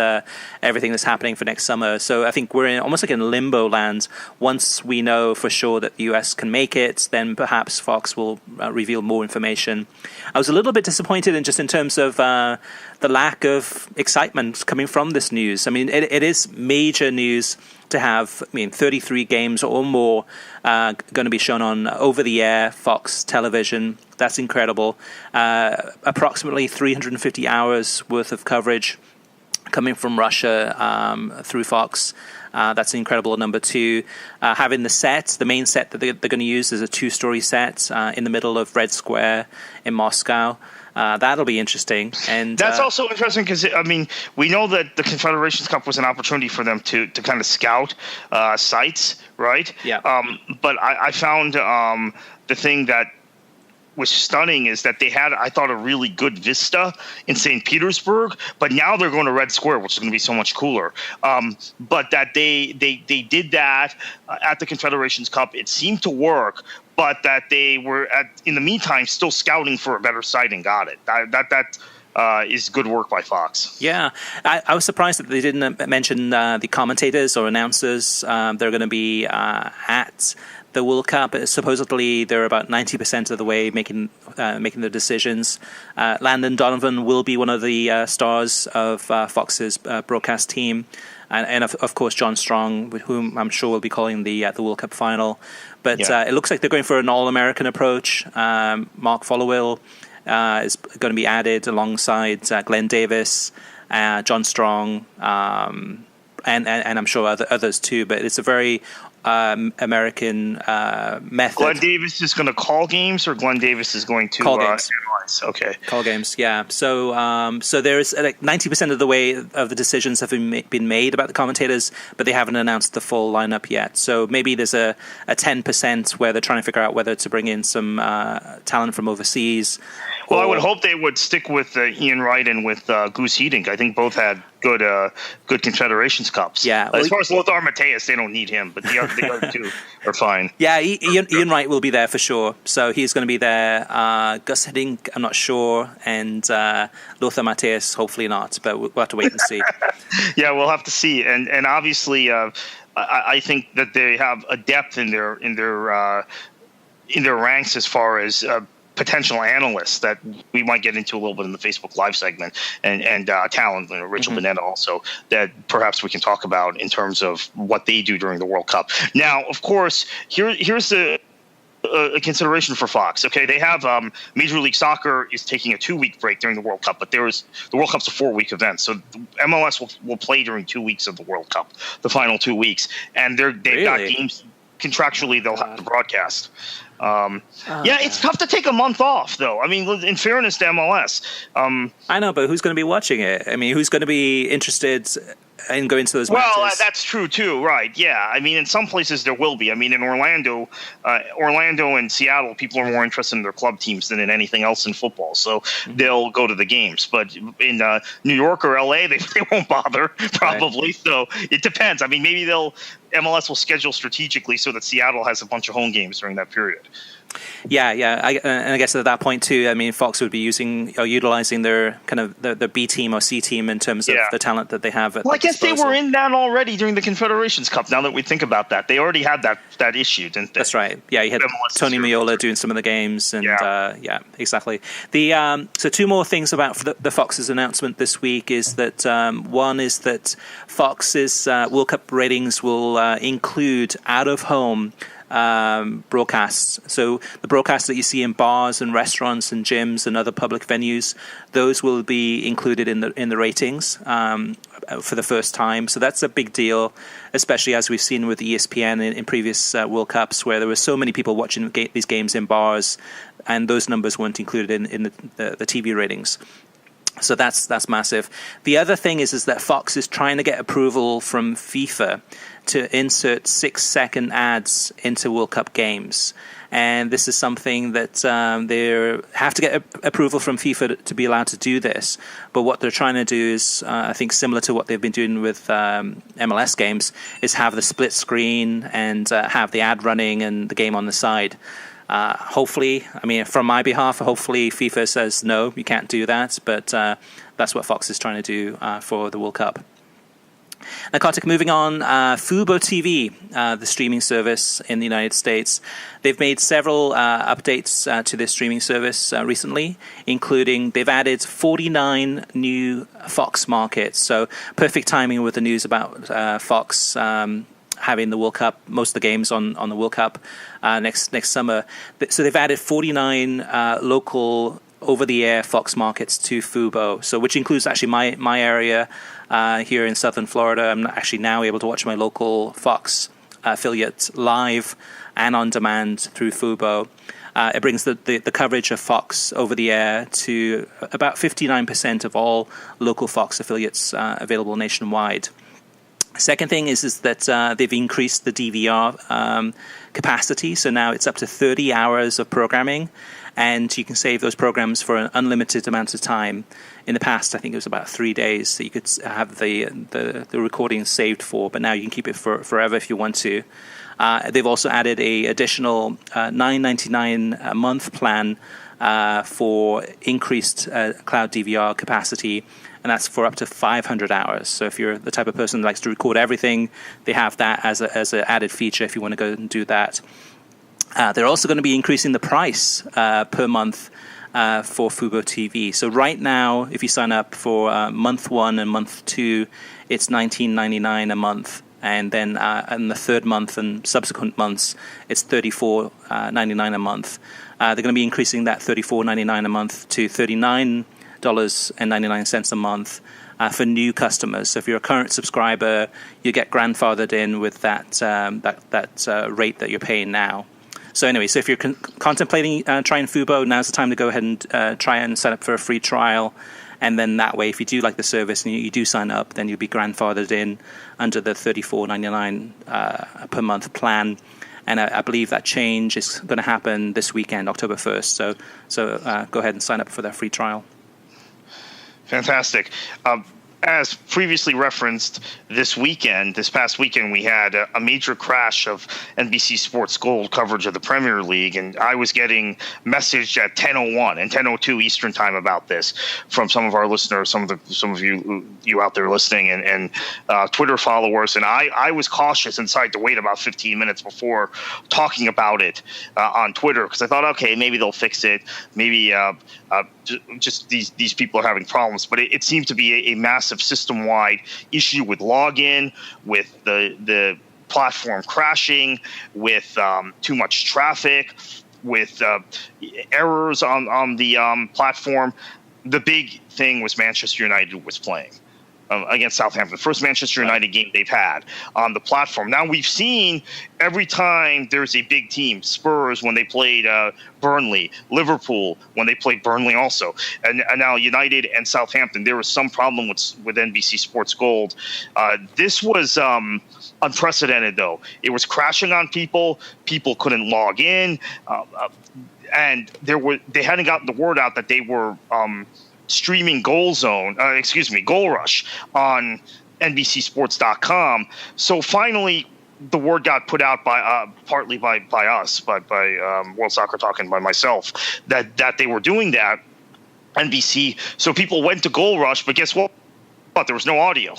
everything that's happening for next summer. So I think we're almost like in limbo land. Once we know for sure that the US can make it, then perhaps Fox will reveal more information. I was a little bit disappointed in terms of the lack of excitement coming from this news. I mean, it is major news to have, 33 games or more going to be shown on over-the-air Fox television. That's incredible. Approximately 350 hours worth of coverage coming from Russia through Fox. That's an incredible number 2. Having the main set that they're going to use is a 2-story set in the middle of Red Square in Moscow. That'll be interesting. And that's also interesting because, I mean, we know that the Confederations Cup was an opportunity for them to kind of scout sites, right? Yeah. But I found the thing that was stunning is that they had, I thought, a really good vista in St. Petersburg, but now they're going to Red Square, which is going to be so much cooler. But that they did that at the Confederations Cup. It seemed to work, but that they were, in the meantime, still scouting for a better site and got it. That is good work by Fox. Yeah, I was surprised that they didn't mention the commentators or announcers. They're going to be at the World Cup. Supposedly, they're about 90% of the way making the decisions. Landon Donovan will be one of the stars of Fox's broadcast team, and of course John Strong, with whom I'm sure will be calling the World Cup final. But it looks like they're going for an all-American approach. Mark Followill is going to be added alongside Glenn Davis, John Strong, and I'm sure others too. But it's a very American method. Glenn Davis is going to call games, or Glenn Davis is going to call games. analyze? Okay, call games. Yeah. So there's like 90% of the way of the decisions have been made about the commentators, but they haven't announced the full lineup yet. So maybe there's a 10% where they're trying to figure out whether to bring in some talent from overseas. Well, I would hope they would stick with Ian Wright and with Goose Hiddink. I think both had good Confederations Cups. Yeah. As far as Lothar Matthäus, they don't need him, but the other two are fine. Yeah, Ian Wright will be there for sure. So he's going to be there. Gus Hiddink, I'm not sure, and Lothar Matthäus, hopefully not. But we'll have to wait and see. Yeah, we'll have to see. And obviously, I think that they have a depth in their ranks as far as potential analysts that we might get into a little bit in the Facebook Live segment, and talent, Rachel Bonnetta also, that perhaps we can talk about in terms of what they do during the World Cup. Now, of course, here's a consideration for Fox. Okay, they have Major League Soccer is taking a 2-week break during the World Cup, but the World Cup's a 4-week event, so MLS will play during 2 weeks of the World Cup, the final 2 weeks, and they've got games contractually they'll have to broadcast. It's tough to take a month off, though. I mean, in fairness to MLS. I know, but who's going to be watching it? I mean, who's going to be interested in going to those matches? Well, that's true, too, right. Yeah, I mean, in some places there will be. I mean, in Orlando and Seattle, people are more interested in their club teams than in anything else in football, so they'll go to the games. But in New York or L.A., they won't bother, probably. Right. So it depends. I mean, maybe MLS will schedule strategically so that Seattle has a bunch of home games during that period. Yeah. I guess at that point too, I mean, Fox would be utilizing their kind of their B team or C team in terms of the talent that they have. Well, I guess they were in that already during the Confederations Cup. Now that we think about that, they already had that issue, didn't they? That's right. Yeah, you had Tony Meola doing some of the games, and exactly. So 2 more things about the Fox's announcement this week is that one is that Fox's World Cup ratings will include out of home broadcasts. So the broadcasts that you see in bars and restaurants and gyms and other public venues, those will be included in the ratings for the first time. So that's a big deal, especially as we've seen with ESPN in previous World Cups, where there were so many people watching these games in bars, and those numbers weren't included in the TV ratings. So that's massive. The other thing is that Fox is trying to get approval from FIFA to insert 6-second ads into World Cup games. And this is something that they have to get approval from FIFA to be allowed to do this. But what they're trying to do is, I think similar to what they've been doing with MLS games, is have the split screen and have the ad running and the game on the side. Hopefully, I mean, from my behalf, hopefully FIFA says, no, you can't do that. But that's what Fox is trying to do for the World Cup. Now, Kartik, moving on, Fubo TV, the streaming service in the United States, they've made several updates to their streaming service recently, including they've added 49 new Fox markets. So perfect timing with the news about Fox having the World Cup, most of the games on the World Cup next summer. So they've added 49 local over-the-air Fox markets to Fubo, so which includes actually my area here in Southern Florida. I'm actually now able to watch my local Fox affiliate live and on demand through Fubo. It brings the coverage of Fox over the air to about 59% of all local Fox affiliates available nationwide. Second thing is that they've increased the DVR capacity, so now it's up to 30 hours of programming, and you can save those programs for an unlimited amount of time. In the past, I think it was about 3 days that you could have the recording saved for, but now you can keep it for forever if you want to. They've also added a additional $9.99 a month plan for increased cloud DVR capacity, and that's for up to 500 hours. So if you're the type of person that likes to record everything, they have that as an added feature if you want to go and do that. They're also going to be increasing the price per month for Fubo TV. So right now, if you sign up for month 1 and month 2, it's $19.99 a month. And then in the third month and subsequent months, it's $34.99 a month. They're going to be increasing that $34.99 a month to $39.99 a month for new customers. So if you're a current subscriber, you get grandfathered in with that rate that you're paying now. So anyway, so if you're contemplating trying Fubo, now's the time to go ahead and try and sign up for a free trial. And then that way, if you do like the service and you do sign up, then you'll be grandfathered in under the $34.99 per month plan. And I believe that change is going to happen this weekend, October 1st. So go ahead and sign up for that free trial. Fantastic. As previously referenced, this past weekend, we had a major crash of NBC Sports Gold coverage of the Premier League, and I was getting messaged at 10:01 and 10:02 Eastern time about this from some of our listeners, some of you out there listening, and Twitter followers. And I was cautious and decided to wait about 15 minutes before talking about it on Twitter, because I thought, okay, maybe they'll fix it, maybe just these people are having problems. But it seemed to be a massive system-wide issue with login, with the platform crashing, with too much traffic, with errors on the platform. The big thing was Manchester United was playing against Southampton. First Manchester United game they've had on the platform. Now we've seen every time there's a big team, Spurs when they played Burnley, Liverpool when they played Burnley also, and now United and Southampton, there was some problem with NBC Sports Gold. This was unprecedented though. It was crashing on people. People couldn't log in, and they hadn't gotten the word out that they were streaming Goal Rush on NBCSports.com. So finally, the word got put out by partly by us, by World Soccer Talk and by myself, that they were doing that, NBC. So people went to Goal Rush, but guess what? There was no audio.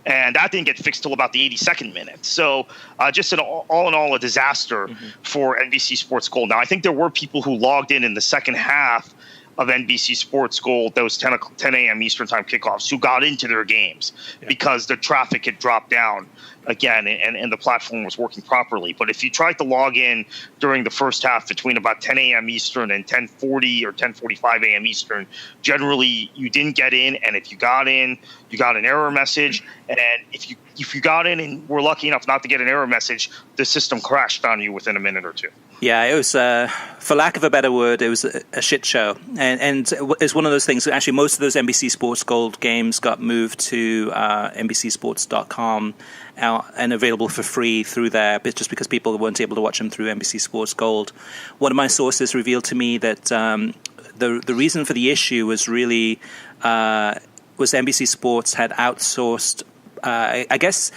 And that didn't get fixed till about the 82nd minute. So just all in all, a disaster for NBC Sports Gold. Now, I think there were people who logged in the second half of NBC Sports Gold, those 10 a.m. Eastern Time kickoffs, who got into their games because the traffic had dropped down again and the platform was working properly. But if you tried to log in during the first half between about 10 a.m. Eastern and 10:40 or 10:45 a.m. Eastern, generally you didn't get in, and if you got in, you got an error message. And if you got in and were lucky enough not to get an error message, the system crashed on you within a minute or two. Yeah, it was, for lack of a better word, it was a shit show. And it's one of those things, actually most of those NBC Sports Gold games got moved to NBCSports.com and available for free through there, just because people weren't able to watch them through NBC Sports Gold. One of my sources revealed to me that the reason for the issue was really was NBC Sports had outsourced, I guess,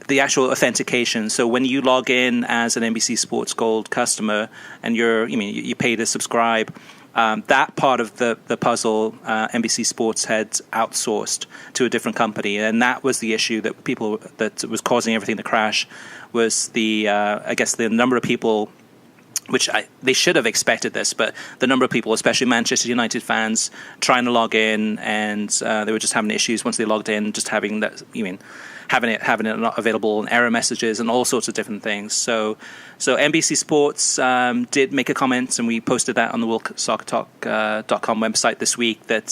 the actual authentication. So when you log in as an NBC Sports Gold customer and you pay to subscribe, that part of the puzzle NBC Sports had outsourced to a different company, and that was the issue that was causing everything to crash. Was the I guess the number of people which they should have expected this, but the number of people, especially Manchester United fans, trying to log in, and they were just having issues once they logged in, just having that, having it not available, and error messages and all sorts of different things. So NBC Sports did make a comment, and we posted that on the WorldSoccerTalk.com website this week, that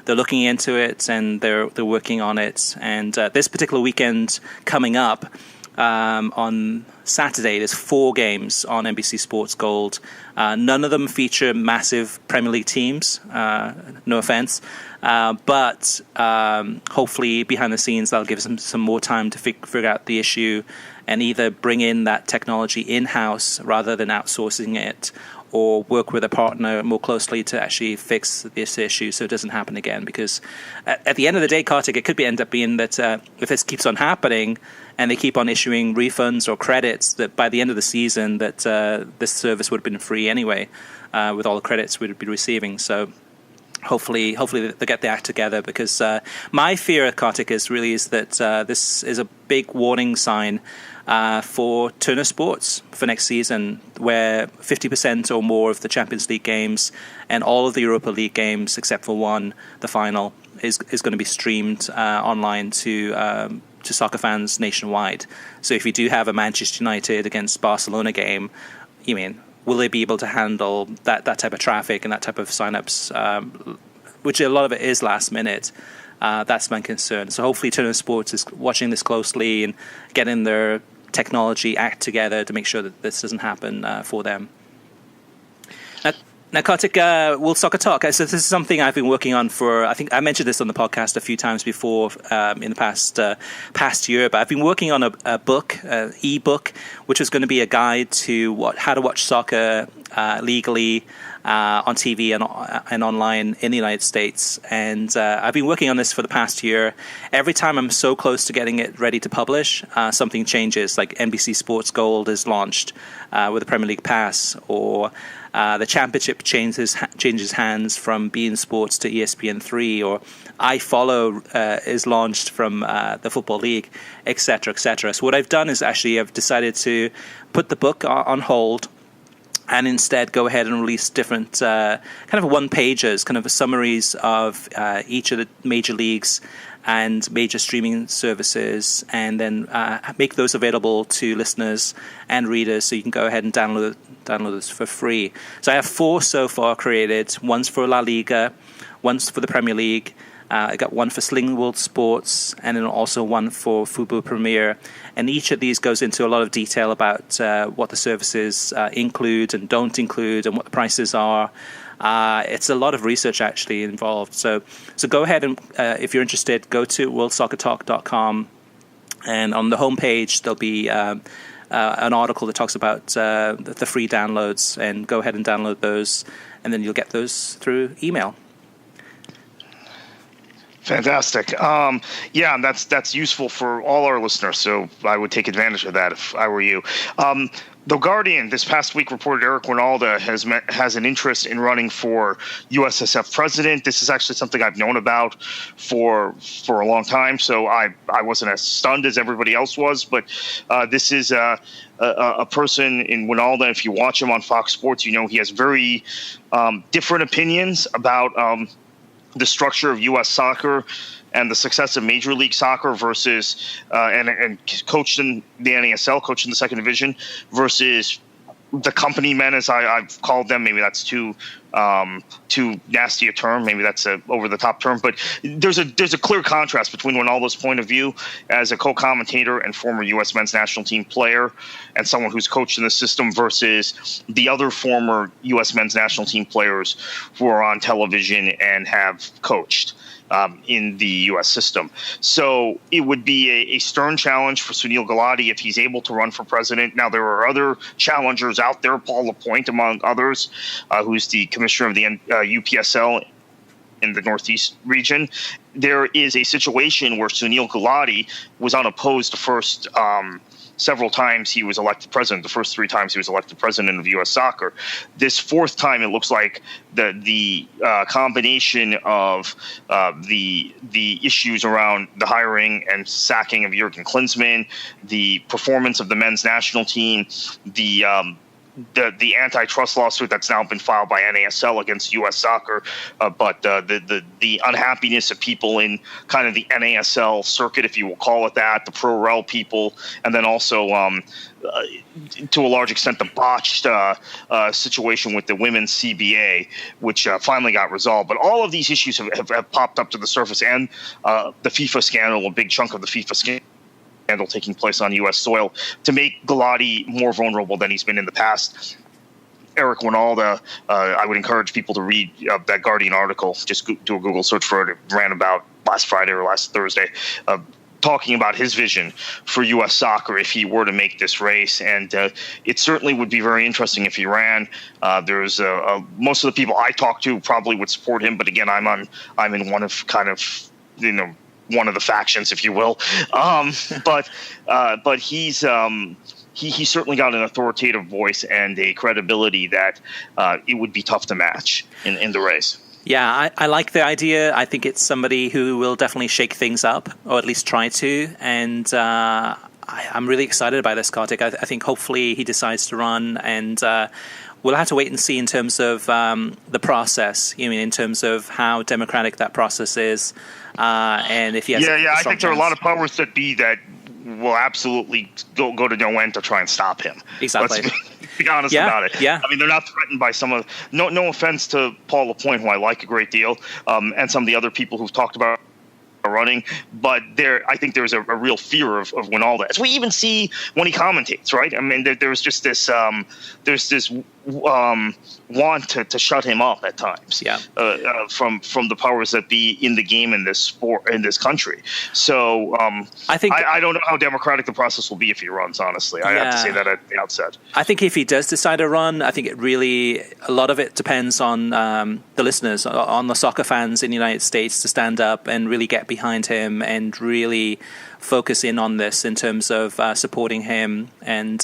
they're looking into it and they're working on it. And this particular weekend coming up, on Saturday, there's 4 games on NBC Sports Gold. None of them feature massive Premier League teams, no offense. But hopefully behind the scenes, that'll give us some more time to figure out the issue and either bring in that technology in-house rather than outsourcing it, or work with a partner more closely to actually fix this issue so it doesn't happen again. Because at the end of the day, Kartik, it could end up being that if this keeps on happening and they keep on issuing refunds or credits, that by the end of the season that this service would have been free anyway, with all the credits we'd be receiving. So hopefully they get the act together, because my fear, Kartik, is that this is a big warning sign for Turner Sports for next season, where 50% or more of the Champions League games and all of the Europa League games, except for one, the final, is going to be streamed online to soccer fans nationwide. So if you do have a Manchester United against Barcelona game, will they be able to handle that type of traffic and that type of sign-ups, which a lot of it is last minute? That's my concern. So hopefully Turner Sports is watching this closely and getting their technology act together to make sure that this doesn't happen for them. Now, Kartik, World Soccer Talk. So this is something I've been working on for, I think I mentioned this on the podcast a few times before in the past year, but I've been working on a book, e-book, which was going to be a guide to how to watch soccer legally on TV and online in the United States. And I've been working on this for the past year. Every time I'm so close to getting it ready to publish, something changes, like NBC Sports Gold is launched with a Premier League Pass, or the championship changes hands from beIN Sports to ESPN3, or iFollow is launched from the Football League, etc., etc. So what I've done is actually I've decided to put the book on hold and instead go ahead and release different kind of one-pagers, kind of summaries of each of the major leagues and major streaming services, and then make those available to listeners and readers, so you can go ahead and download this for free. So I have 4 so far created. One's for La Liga, one's for the Premier League, I got one for Sling World Sports, and then also one for Football Premier. And each of these goes into a lot of detail about what the services include and don't include, and what the prices are. It's a lot of research actually involved. So go ahead and, if you're interested, go to WorldSoccerTalk.com, and on the homepage there'll be an article that talks about the free downloads, and go ahead and download those, and then you'll get those through email. Fantastic. Yeah, that's useful for all our listeners, so I would take advantage of that if I were you. The Guardian this past week reported Eric Winalda has an interest in running for USSF president. This is actually something I've known about for a long time, so I wasn't as stunned as everybody else was. But this is a person in Winalda. If you watch him on Fox Sports, you know he has very different opinions about the structure of U.S. soccer and the success of Major League Soccer versus and coached in the NASL, coached in the second division, versus the company men, as I've called them. Maybe that's too nasty a term. Maybe that's a over the top term. But there's a clear contrast between Ronaldo's point of view as a co-commentator and former U.S. men's national team player and someone who's coached in the system versus the other former U.S. men's national team players who are on television and have coached in the U.S. system. So it would be a stern challenge for Sunil Gulati if he's able to run for president. Now, there are other challengers out there, Paul Lapointe, among others, who's the commissioner of the UPSL in the Northeast region. There is a situation where Sunil Gulati was unopposed the first several times he was elected president, the first 3 times he was elected president of U.S. Soccer. This 4th time, it looks like the combination of the issues around the hiring and sacking of Jurgen Klinsmann, the performance of the men's national team, the the antitrust lawsuit that's now been filed by NASL against U.S. Soccer, but the unhappiness of people in kind of the NASL circuit, if you will call it that, the pro-rel people, and then also to a large extent the botched situation with the women's CBA, which finally got resolved. But all of these issues have popped up to the surface, and the FIFA scandal, a big chunk of the FIFA scandal taking place on U.S. soil, to make Galati more vulnerable than he's been in the past. Eric Winalda, I would encourage people to read that Guardian article. Just do a Google search for it. It ran about last Friday or last Thursday, talking about his vision for U.S. soccer if he were to make this race. And it certainly would be very interesting if he ran. There's most of the people I talk to probably would support him, but again, I'm in one of kind of, one of the factions, if you will. But he's he's certainly got an authoritative voice and a credibility that it would be tough to match in the race. Yeah, I like the idea. I think it's somebody who will definitely shake things up, or at least try to. And I'm really excited about this, Kartik. I think hopefully he decides to run, and we'll have to wait and see in terms of the process. In terms of how democratic that process is, and if he has. I think there are a lot of powers that be that will absolutely go to no end to try and stop him. Exactly. Let's be honest about it. Yeah. I mean, they're not threatened by some of. No offense to Paul Lapointe, who I like a great deal, and some of the other people who've talked about running, but I think there's a real fear of Winalda, as we even see when he commentates, right? I mean, there's just this want to shut him up at times, from the powers that be in the game, in this sport, in this country. So I think I don't know how democratic the process will be if he runs. Honestly, I have to say that at the outset. I think if he does decide to run, I think a lot of it depends on the listeners, on the soccer fans in the United States, to stand up and really get behind him and really focus in on this in terms of supporting him and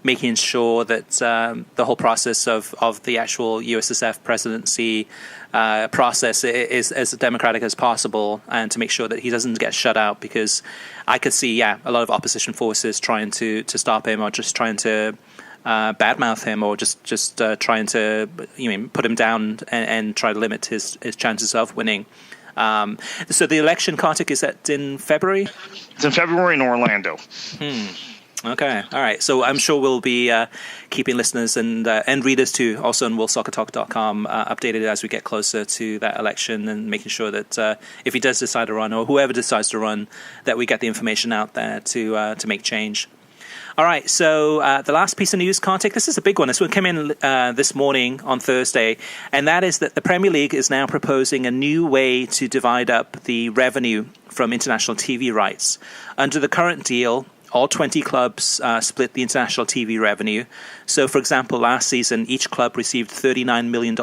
making sure that the whole process of the actual USSF presidency process is as democratic as possible, and to make sure that he doesn't get shut out, because I could see a lot of opposition forces trying to stop him, or just trying to badmouth him, or just trying to put him down and try to limit his chances of winning. So the election, Kartik, is that in February? It's in February in Orlando. Okay. All right. So I'm sure we'll be keeping listeners and readers too, also on worldsoccertalk.com, updated as we get closer to that election, and making sure that if he does decide to run, or whoever decides to run, that we get the information out there to make change. All right, so the last piece of news, Kartik, this is a big one. This one came in this morning on Thursday, and that is that the Premier League is now proposing a new way to divide up the revenue from international TV rights. Under the current deal, all 20 clubs split the international TV revenue. So, for example, last season, each club received $39 million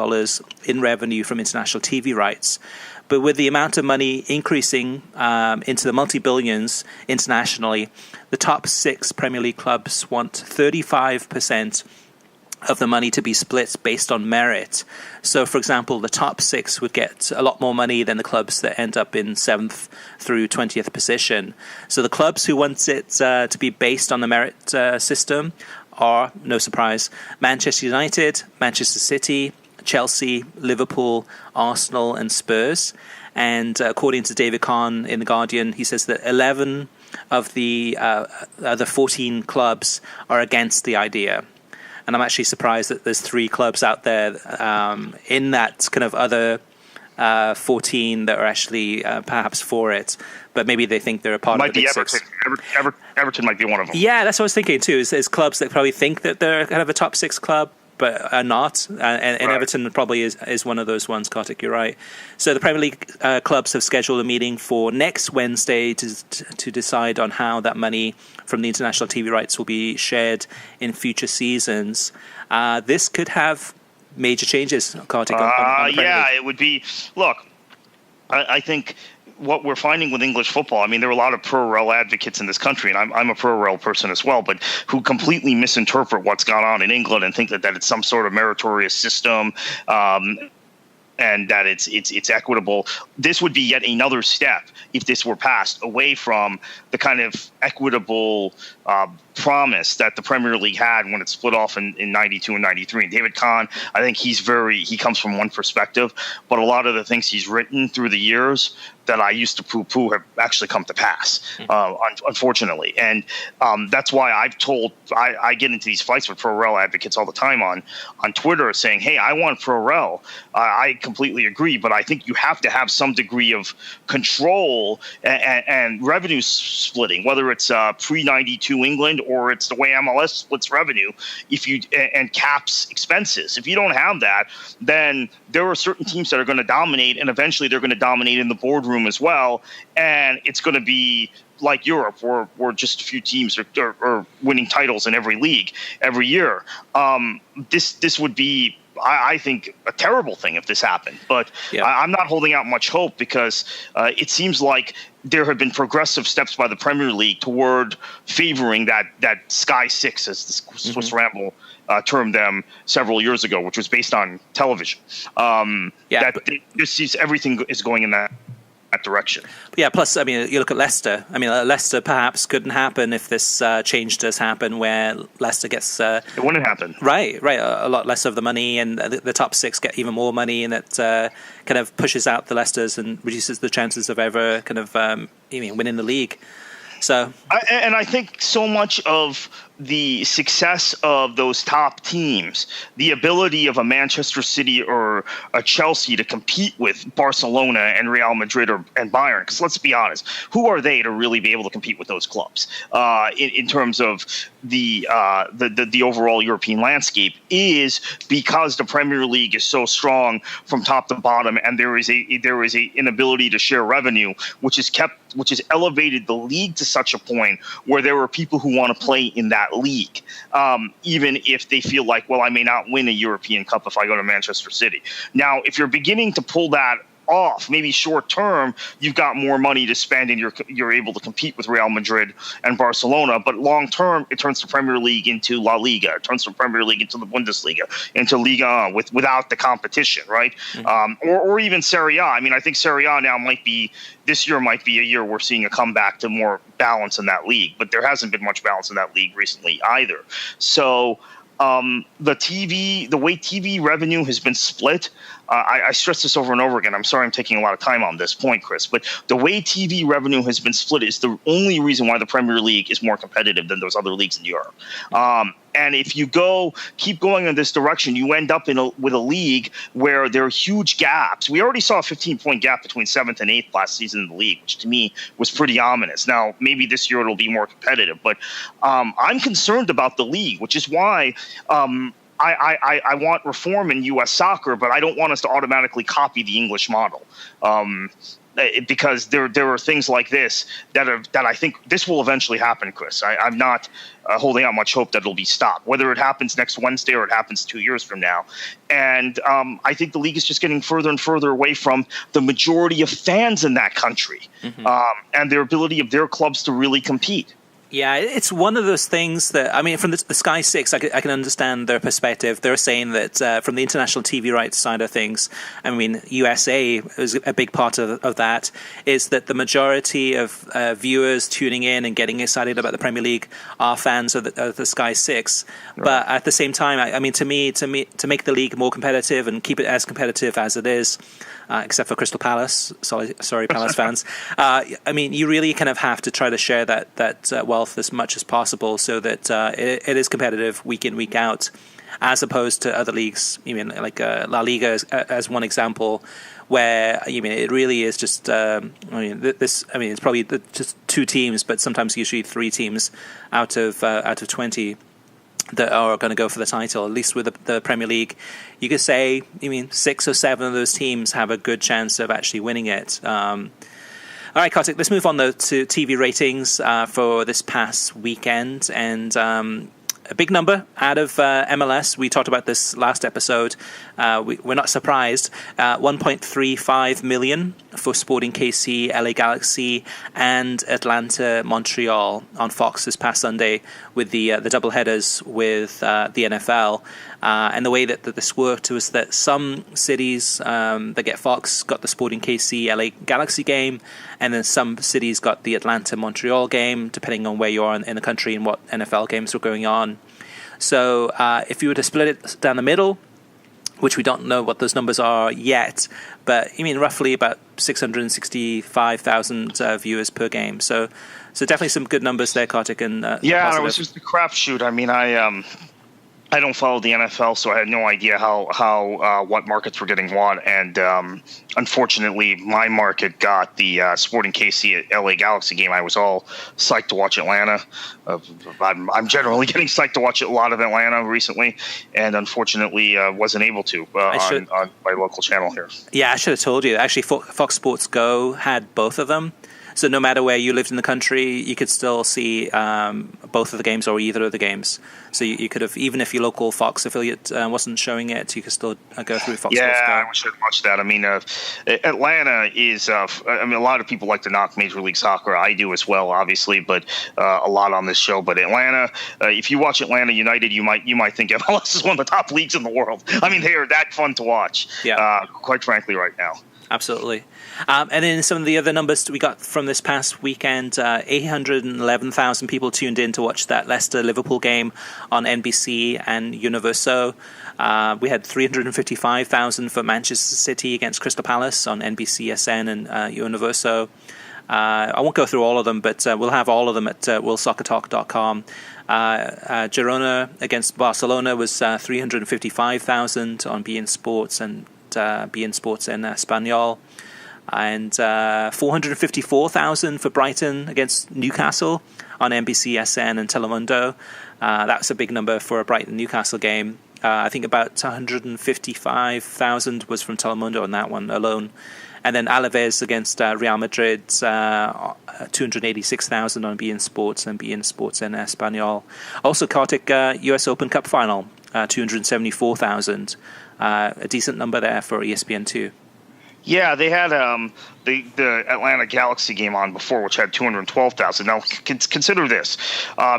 in revenue from international TV rights. But with the amount of money increasing into the multi-billions internationally, the top 6 Premier League clubs want 35% of the money to be split based on merit. So, for example, the top 6 would get a lot more money than the clubs that end up in 7th through 20th position. So the clubs who want it to be based on the merit system are, no surprise, Manchester United, Manchester City, Chelsea, Liverpool, Arsenal, and Spurs. And according to David Kahn in The Guardian, he says that 11 of the other 14 clubs are against the idea. And I'm actually surprised that there's 3 clubs out there in that kind of other 14 that are actually perhaps for it. But maybe they think they're a part of the Big Six. Everton might be one of them. Yeah, that's what I was thinking too. Is clubs that probably think that they're kind of a top 6 club, but are not, and right. Everton probably is one of those ones, Kartik, you're right. So the Premier League clubs have scheduled a meeting for next Wednesday to decide on how that money from the international TV rights will be shared in future seasons. This could have major changes, Kartik. It would be. Look, I think what we're finding with English football, I mean, there are a lot of pro-rel advocates in this country, and I'm a pro-rel person as well, but who completely misinterpret what's gone on in England and think that it's some sort of meritorious system, and that it's equitable. This would be yet another step, if this were passed, away from the kind of equitable promise that the Premier League had when it split off in 92 and 93. And David Kahn, I think he comes from one perspective, but a lot of the things he's written through the years that I used to poo-poo have actually come to pass, unfortunately. And that's why I get into these fights with pro-rel advocates all the time on Twitter saying, hey, I want pro-rel. I completely agree, but I think you have to have some degree of control and revenue splitting, whether it's pre-92 England or it's the way MLS splits revenue and caps expenses. If you don't have that, then there are certain teams that are going to dominate, and eventually they're going to dominate in the boardroom as well, and it's going to be like Europe, where just a few teams are winning titles in every league every year. This would be, I think, a terrible thing if this happened. But I'm not holding out much hope, because it seems like there have been progressive steps by the Premier League toward favoring that Sky Six, as the Swiss Ramble termed them several years ago, which was based on television. Everything is going in that direction. Yeah, plus, I mean, you look at Leicester. I mean, Leicester perhaps couldn't happen if this change does happen, where Leicester gets... it wouldn't happen. Right. A lot less of the money, and the top six get even more money, and it kind of pushes out the Leicesters and reduces the chances of ever kind of winning the league. So, I think so much of the success of those top teams, the ability of a Manchester City or a Chelsea to compete with Barcelona and Real Madrid and Bayern, because let's be honest, who are they to really be able to compete with those clubs in terms of the overall European landscape, is because the Premier League is so strong from top to bottom, and there is a inability to share revenue, which has elevated the league to such a point where there are people who want to play in that league, even if they feel like, well, I may not win a European Cup if I go to Manchester City. Now, if you're beginning to pull that off, maybe short term, you've got more money to spend and you're able to compete with Real Madrid and Barcelona. But long term, it turns the Premier League into La Liga. It turns the Premier League into the Bundesliga, into Liga without the competition, right? Mm-hmm. Or even Serie A. I mean, I think Serie A now this year might be a year we're seeing a comeback to more balance in that league. But there hasn't been much balance in that league recently either. So the way TV revenue has been split, I stress this over and over again. I'm sorry I'm taking a lot of time on this point, Chris, but the way TV revenue has been split is the only reason why the Premier League is more competitive than those other leagues in Europe. And if you keep going in this direction, you end up with a league where there are huge gaps. We already saw a 15-point gap between 7th and 8th last season in the league, which to me was pretty ominous. Now, maybe this year it'll be more competitive, but I'm concerned about the league, which is why I want reform in U.S. soccer, but I don't want us to automatically copy the English model. Because there are things like this that I think this will eventually happen, Chris. I'm not holding out much hope that it'll be stopped, whether it happens next Wednesday or it happens 2 years from now. And I think the league is just getting further and further away from the majority of fans in that country, and their ability of their clubs to really compete. Yeah, it's one of those things that, I mean, from the Sky 6, I can understand their perspective. They're saying that from the international TV rights side of things, I mean, USA is a big part of that, is that the majority of viewers tuning in and getting excited about the Premier League are fans of the Sky 6. Right. But at the same time, I mean, to make the league more competitive and keep it as competitive as it is, except for Crystal Palace, sorry Palace fans, I mean, you really kind of have to try to share that wealth as much as possible, so that it is competitive week in, week out, as opposed to other leagues. You mean like La Liga as one example, where it really is just it's probably just two teams, but sometimes usually three teams out of 20 that are going to go for the title. At least with the Premier League, you could say 6 or 7 of those teams have a good chance of actually winning it. All right, Kartik, let's move on to TV ratings for this past weekend. And a big number out of MLS. We talked about this last episode. We're not surprised. 1.35 million for Sporting KC, LA Galaxy, and Atlanta Montreal on Fox this past Sunday with the double headers with the NFL. And the way that this worked was that some cities that get Fox got the Sporting KC LA Galaxy game, and then some cities got the Atlanta Montreal game, depending on where you are in the country and what NFL games were going on. So if you were to split it down the middle, which we don't know what those numbers are yet, but roughly about 665,000 viewers per game. So definitely some good numbers there, Kartik. And it was just a crapshoot. I mean, I don't follow the NFL, so I had no idea how what markets were getting what. And unfortunately, my market got the Sporting KC LA Galaxy game. I was all psyched to watch Atlanta. I'm generally getting psyched to watch a lot of Atlanta recently, and unfortunately wasn't able to on my local channel here. Yeah, I should have told you. Actually, Fox Sports Go had both of them. So no matter where you lived in the country, you could still see both of the games or either of the games. So you could have, even if your local Fox affiliate wasn't showing it, you could still go through Fox Sports Go. Yeah, I wish I'd watched that. I mean, Atlanta is, a lot of people like to knock Major League Soccer. I do as well, obviously, but a lot on this show. But Atlanta, if you watch Atlanta United, you might think MLS is one of the top leagues in the world. I mean, they are that fun to watch, quite frankly, right now. Absolutely. And then some of the other numbers we got from this past weekend, 811,000 people tuned in to watch that Leicester-Liverpool game on NBC and Universo. We had 355,000 for Manchester City against Crystal Palace on NBCSN and Universo. I won't go through all of them, but we'll have all of them at worldsoccertalk.com. Girona against Barcelona was 355,000 on beIN Sports and beIN Sports en Español, and 454,000 for Brighton against Newcastle on NBCSN and Telemundo. That's a big number for a Brighton-Newcastle game. I think about 155,000 was from Telemundo on that one alone. And then Alaves against Real Madrid, 286,000 on beIN Sports and beIN Sports en Español. Also, Kartik, US Open Cup final, 274,000. A decent number there for ESPN2. Yeah, they had the Atlanta Galaxy game on before, which had 212,000. Now, consider this.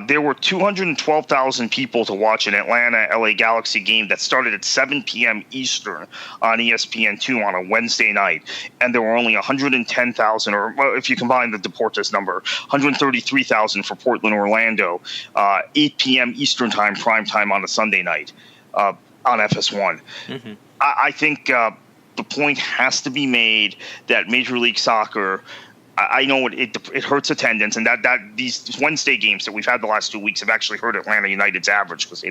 There were 212,000 people to watch an Atlanta-LA Galaxy game that started at 7 p.m. Eastern on ESPN2 on a Wednesday night. And there were only 110,000, or if you combine the Deportes number, 133,000 for Portland-Orlando, 8 p.m. Eastern time, prime time on a Sunday night on FS1. Mm-hmm. I think the point has to be made that Major League Soccer, I know it hurts attendance, and that these Wednesday games that we've had the last 2 weeks have actually hurt Atlanta United's average, because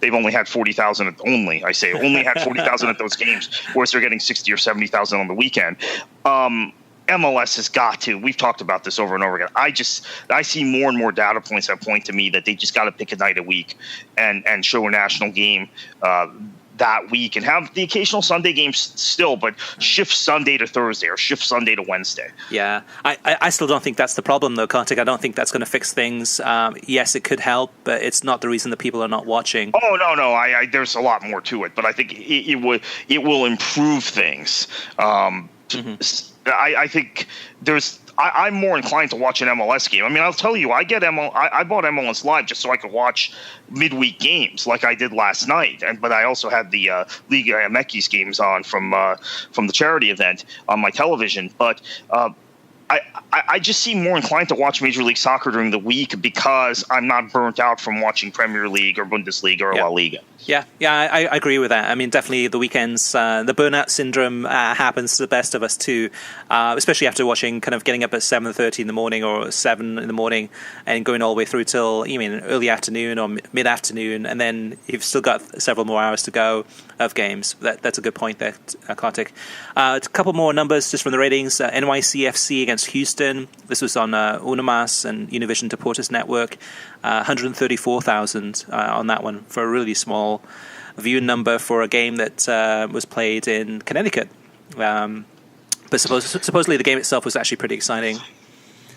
they've only had 40,000 only had 40,000 at those games, whereas they're getting 60 or 70,000 on the weekend. MLS has got to. We've talked about this over and over again. I see more and more data points that point to me that they just got to pick a night a week and show a national game that week, and have the occasional Sunday games still, but shift Sunday to Thursday or shift Sunday to Wednesday. Yeah, I still don't think that's the problem, though, Kartik. I don't think that's going to fix things. Yes, it could help, but it's not the reason that people are not watching. Oh, no. There's a lot more to it, but I think it will improve things. I think I'm more inclined to watch an MLS game. I mean, I'll tell you, I bought MLS Live just so I could watch midweek games like I did last night, but I also had the Liga MX games on from the charity event on my television. But I just seem more inclined to watch Major League Soccer during the week because I'm not burnt out from watching Premier League or Bundesliga or La Liga. Yeah, I agree with that. I mean, definitely the weekends, the burnout syndrome happens to the best of us too, especially after watching, kind of getting up at 7:30 in the morning or 7 in the morning and going all the way through till early afternoon or mid-afternoon, and then you've still got several more hours to go of games. That's a good point there, Kartik. A couple more numbers just from the ratings. NYCFC against Houston. This was on Unamas and Univision Deportes Network. 134,000 on that one for a really small viewing number for a game that was played in Connecticut. But supposedly the game itself was actually pretty exciting.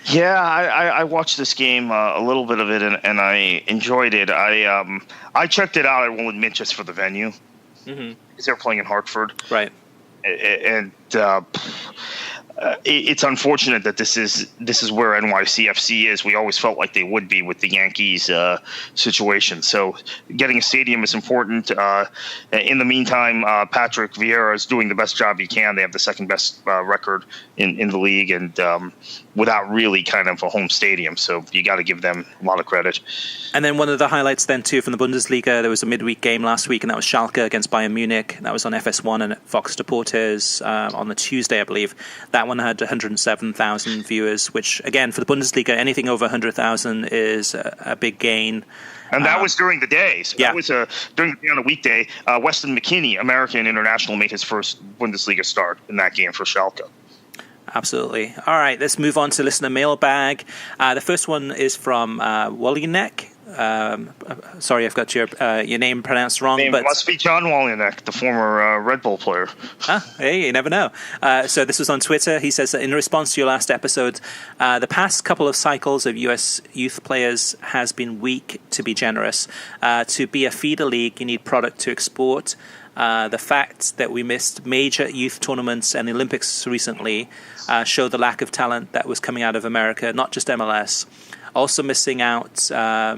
Yeah, I watched this game, a little bit of it, and I enjoyed it. I checked it out, I will admit, just for the venue. Mm-hmm. Because they were playing in Hartford. Right. And it's unfortunate that this is where NYCFC is. We always felt like they would be with the Yankees situation. So getting a stadium is important. In the meantime, Patrick Vieira is doing the best job he can. They have the second best record in the league, and without really kind of a home stadium. So you got to give them a lot of credit. And then one of the highlights then too from the Bundesliga, there was a midweek game last week, and that was Schalke against Bayern Munich. That was on FS1 and Fox Deportes on the Tuesday, I believe. That one had 107,000 viewers, which again for the Bundesliga, anything over 100,000 is a big gain. And that was during the day. So yeah. That was during the day on a weekday. Weston McKennie, American international, made his first Bundesliga start in that game for Schalke. Absolutely. All right, let's move on to listener mailbag. The first one is from Wollinek. Sorry, I've got your name pronounced wrong. But must be John Wollinek, the former Red Bull player. Hey, you never know. So this was on Twitter. He says that in response to your last episode, the past couple of cycles of U.S. youth players has been weak, to be generous. To be a feeder league, you need product to export. The fact that we missed major youth tournaments and the Olympics recently showed the lack of talent that was coming out of America, not just MLS. Also missing out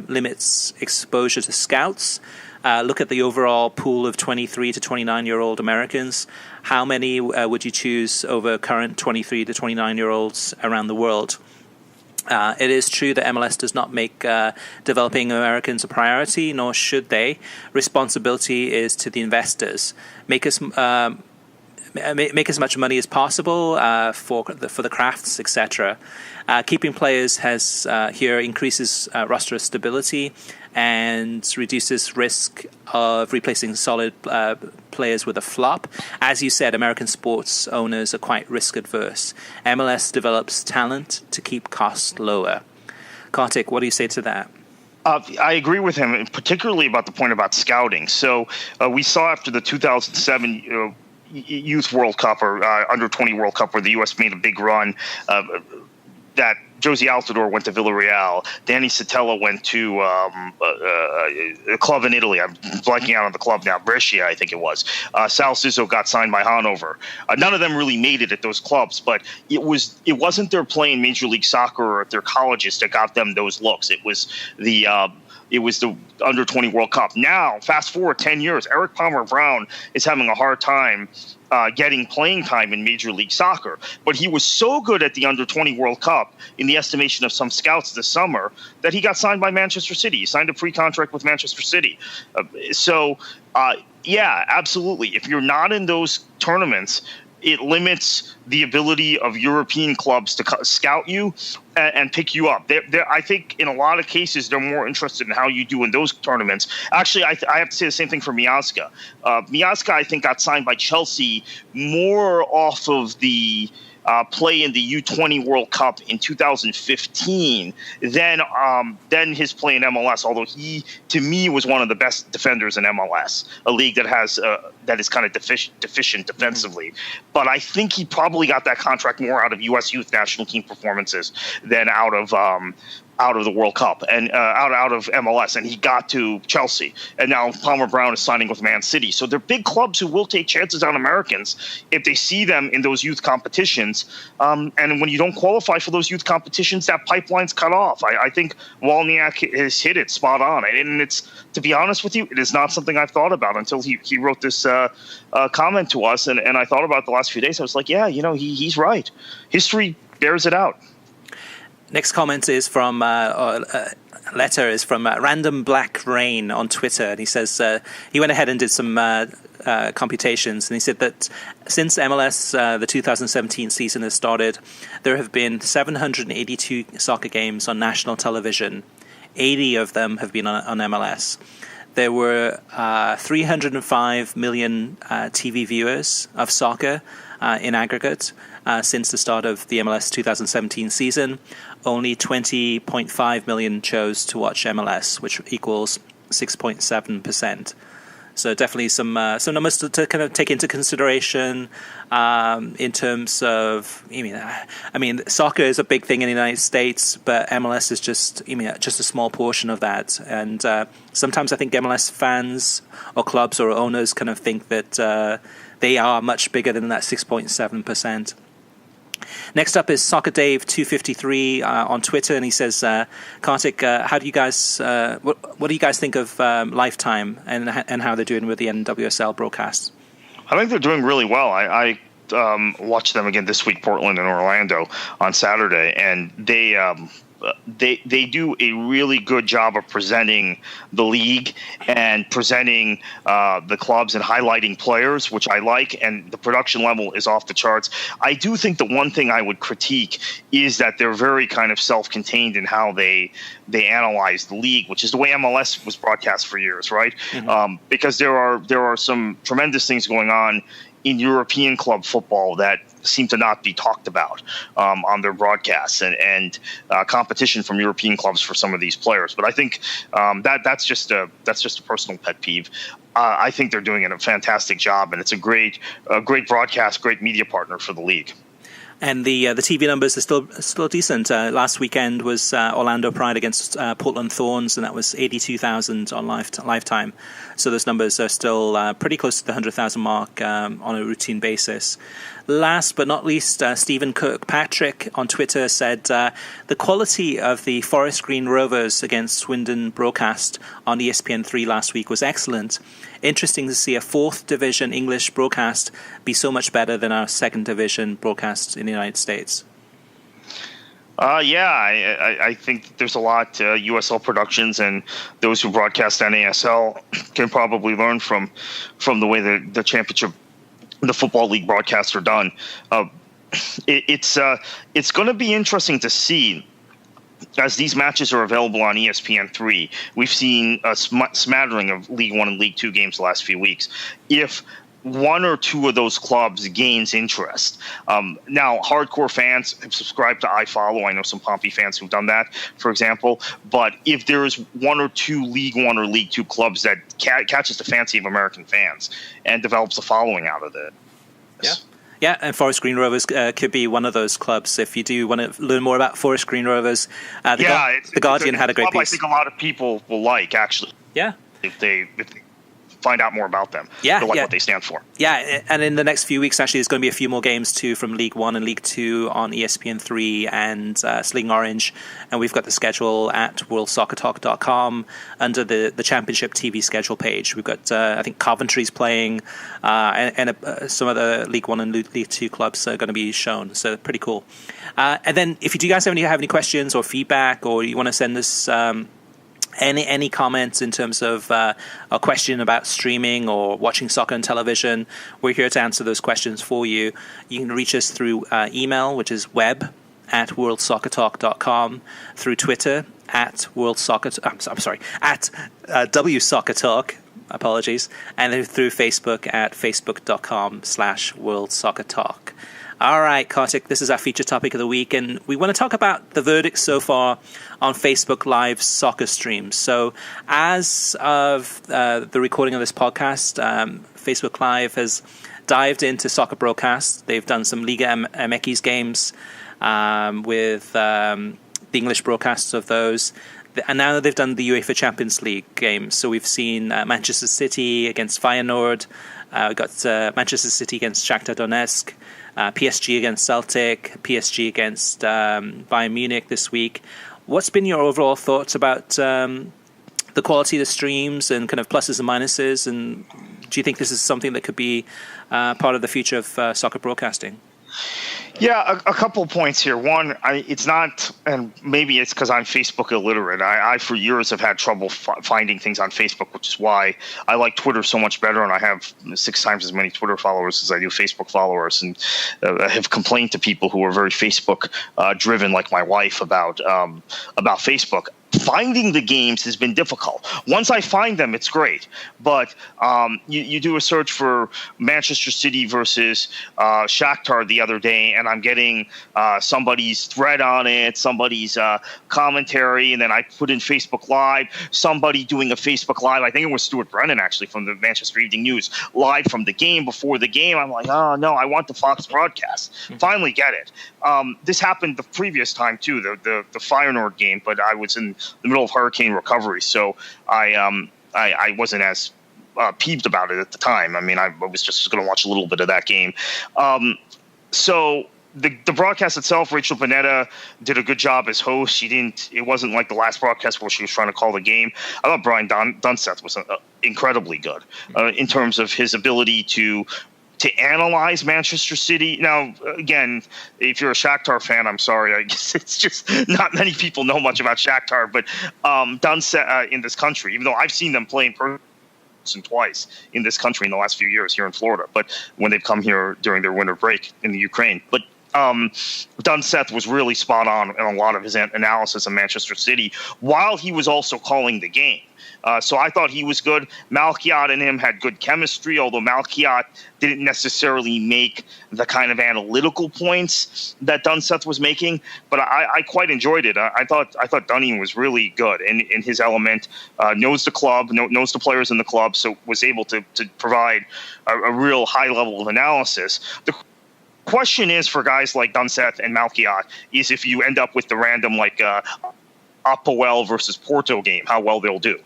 limits exposure to scouts. Look at the overall pool of 23 to 29-year-old Americans. How many would you choose over current 23 to 29-year-olds around the world? It is true that MLS does not make developing Americans a priority, nor should they. Responsibility is to the investors. Make as much money as possible for the crafts, etc. Keeping players here increases roster stability and reduces risk of replacing solid players with a flop. As you said, American sports owners are quite risk adverse. MLS develops talent to keep costs lower. Kartik, what do you say to that? I agree with him, particularly about the point about scouting. So we saw after the 2007 Youth World Cup or Under 20 World Cup, where the U.S. made a big run, that Josie Altidore went to Villarreal. Danny Sotelo went to a club in Italy. I'm blanking out on the club now. Brescia, I think it was. Sal Zizzo got signed by Hanover. None of them really made it at those clubs, but it wasn't their playing Major League Soccer or at their colleges that got them those looks. It was the Under 20 World Cup. Now, fast forward 10 years, Eric Palmer Brown is having a hard time getting playing time in Major League Soccer. But he was so good at the Under 20 World Cup, in the estimation of some scouts this summer, that he got signed by Manchester City. He signed a pre-contract with Manchester City. Yeah, absolutely. If you're not in those tournaments, it limits the ability of European clubs to scout you and pick you up. I think in a lot of cases, they're more interested in how you do in those tournaments. Actually, I have to say the same thing for Miazga. Miazga, I think, got signed by Chelsea more off of the play in the U20 World Cup in 2015 than his play in MLS, although he, to me, was one of the best defenders in MLS, a league that is kind of deficient defensively. But I think he probably got that contract more out of U.S. youth national team performances than out of the World Cup and out of MLS, and he got to Chelsea. And now Palmer Brown is signing with Man City. So they're big clubs who will take chances on Americans if they see them in those youth competitions. And when you don't qualify for those youth competitions, that pipeline's cut off. I think Wolniak has hit it spot on. And it's, to be honest with you, it is not something I've thought about until he wrote this comment to us. And I thought about it the last few days. I was like, yeah, he's right. History bears it out. Next comment is from letter is from Random Black Rain on Twitter, and he says he went ahead and did some computations, and he said that since MLS the 2017 season has started, there have been 782 soccer games on national television. 80 of them have been on MLS. There were 305 million TV viewers of soccer in aggregate since the start of the MLS 2017 season. Only 20.5 million chose to watch MLS, which equals 6.7%. So definitely some numbers to kind of take into consideration in terms of. I mean, soccer is a big thing in the United States, but MLS is just a small portion of that. And sometimes I think MLS fans or clubs or owners kind of think that they are much bigger than that 6.7%. Next up is Soccer Dave 253 on Twitter, and he says, Kartik, how do you guys what do you guys think of Lifetime and how they're doing with the NWSL broadcasts? I think they're doing really well. I watched them again this week, Portland and Orlando on Saturday, and they do a really good job of presenting the league and presenting the clubs and highlighting players, which I like, and the production level is off the charts. I do think the one thing I would critique is that they're very kind of self-contained in how they analyze the league, which is the way MLS was broadcast for years, right? Mm-hmm. Because there are some tremendous things going on in European club football that seem to not be talked about on their broadcasts, and competition from European clubs for some of these players. But I think that's just a personal pet peeve. I think they're doing a fantastic job, and it's a great broadcast, great media partner for the league. And the TV numbers are still decent. Last weekend was Orlando Pride against Portland Thorns, and that was 82,000 on Lifetime. So those numbers are still pretty close to the 100,000 mark on a routine basis. Last but not least, Stephen Kirkpatrick on Twitter said the quality of the Forest Green Rovers against Swindon broadcast on ESPN3 last week was excellent. Interesting to see a 4th Division English broadcast be so much better than our 2nd Division broadcast in the United States. I think there's a lot USL Productions and those who broadcast NASL can probably learn from the way the championship, the Football League broadcasts are done. It's going to be interesting to see, as these matches are available on ESPN3. We've seen a smattering of League One and League Two games the last few weeks. If one or two of those clubs gains interest. Now, hardcore fans have subscribed to iFollow. I know some Pompey fans who've done that, for example. But if there is one or two League One or League Two clubs that catches the fancy of American fans and develops a following out of it. Yeah, and Forest Green Rovers could be one of those clubs. If you do want to learn more about Forest Green Rovers, The Guardian had a great piece. I think a lot of people will like, actually. Yeah. If they find out more about them. What they stand for. Yeah, and in the next few weeks, actually, there's going to be a few more games too from League One and League Two on ESPN3 and Sling Orange, and we've got the schedule at worldsoccertalk.com under the Championship TV schedule page. We've got I think Coventry's playing, and some of the League One and League Two clubs are going to be shown. So pretty cool. And then if you guys have any questions or feedback, or you want to send us any comments in terms of a question about streaming or watching soccer on television, we're here to answer those questions for you. You can reach us through email, which is web@worldsoccertalk.com, through Twitter at WSoccerTalk, apologies, and then through Facebook at facebook.com/worldsoccertalk. All right, Kartik, this is our feature topic of the week, and we want to talk about the verdict so far on Facebook Live soccer streams. So as of the recording of this podcast, Facebook Live has dived into soccer broadcasts. They've done some Liga MX games with the English broadcasts of those. And now they've done the UEFA Champions League games. So we've seen Manchester City against Feyenoord. We've got Manchester City against Shakhtar Donetsk. PSG against Celtic, PSG against Bayern Munich this week. What's been your overall thoughts about the quality of the streams and kind of pluses and minuses? And do you think this is something that could be part of the future of soccer broadcasting? Yeah, a couple of points here. One, it's not, and maybe it's because I'm Facebook illiterate. I for years have had trouble finding things on Facebook, which is why I like Twitter so much better, and I have 6 times as many Twitter followers as I do Facebook followers, and I have complained to people who are very Facebook driven, like my wife, about Facebook. Finding the games has been difficult. Once I find them, it's great. But you do a search for Manchester City versus Shakhtar the other day, and I'm getting somebody's thread on it, somebody's commentary, and then I put in Facebook Live, somebody doing a Facebook Live. I think it was Stuart Brennan, actually, from the Manchester Evening News, live from the game, before the game. I'm like, oh, no, I want the Fox broadcast. Finally get it. This happened the previous time, too, the Feyenoord game, but I was in the middle of hurricane recovery, so I wasn't as peeved about it at the time. I mean, I was just going to watch a little bit of that game. So the broadcast itself, Rachel Bonnetta did a good job as host. It wasn't like the last broadcast where she was trying to call the game. I thought Brian Dunseth was incredibly good in terms of his ability to analyze Manchester City. Now, again, if you're a Shakhtar fan, I'm sorry. I guess it's just not many people know much about Shakhtar. But Dunseth in this country, even though I've seen them play in person twice in this country in the last few years here in Florida, but when they've come here during their winter break in the Ukraine. But Dunseth was really spot on in a lot of his analysis of Manchester City while he was also calling the game. So I thought he was good. Malkiot and him had good chemistry, although Malkiot didn't necessarily make the kind of analytical points that Dunseth was making. But I quite enjoyed it. I thought Dunning was really good in his element. Knows the club, knows the players in the club, so was able to provide a real high level of analysis. The question is for guys like Dunseth and Malkiot is if you end up with the random like Apoel versus Porto game, how well they'll do.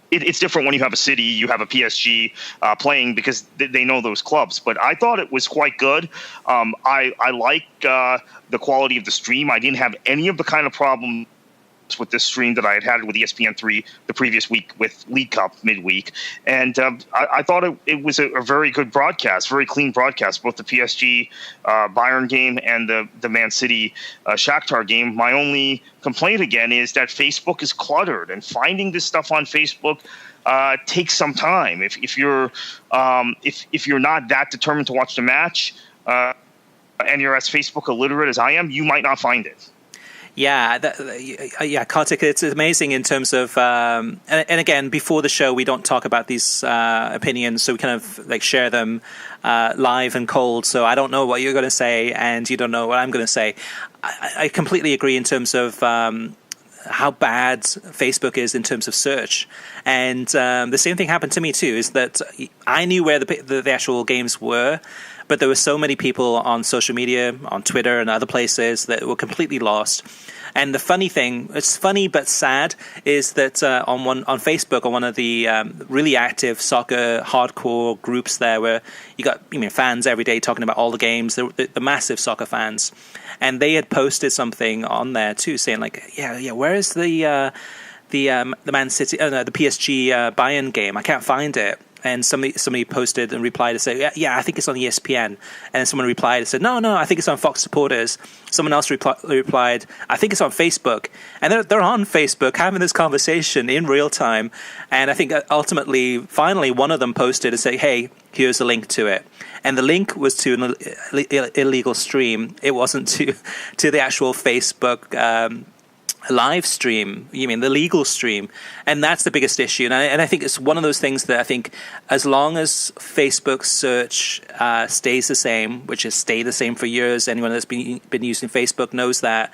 It's different when you have a City, you have a PSG playing because they know those clubs. But I thought it was quite good. I like the quality of the stream. I didn't have any of the kind of problems with this stream that I had with ESPN3 the previous week with League Cup midweek. And I thought it was a very good broadcast, very clean broadcast, both the PSG Bayern game and the Man City Shakhtar game. My only complaint again is that Facebook is cluttered, and finding this stuff on Facebook takes some time. If you're not that determined to watch the match and you're as Facebook illiterate as I am, you might not find it. Yeah, Kartik, it's amazing in terms of, and again, before the show, we don't talk about these opinions, so we kind of like share them live and cold. So I don't know what you're going to say, and you don't know what I'm going to say. I completely agree in terms of how bad Facebook is in terms of search, and the same thing happened to me too. Is that I knew where the actual games were, but there were so many people on social media, on Twitter and other places that were completely lost. And the funny thing, it's funny but sad, is that on Facebook, on one of the really active soccer hardcore groups there, where you got fans every day talking about all the games, the massive soccer fans, and they had posted something on there too, saying like, where is the Man City, the PSG Bayern game? I can't find it. And somebody posted and replied to say, I think it's on ESPN. And then someone replied and said, no, I think it's on Fox Supporters. Someone else replied, I think it's on Facebook. And they're on Facebook having this conversation in real time. And I think ultimately, finally, one of them posted and said, hey, here's a link to it. And the link was to an illegal stream. It wasn't to the actual Facebook live stream, the legal stream, and that's the biggest issue. And I think it's one of those things that I think as long as Facebook search stays the same, which has stayed the same for years, anyone that's been using Facebook knows that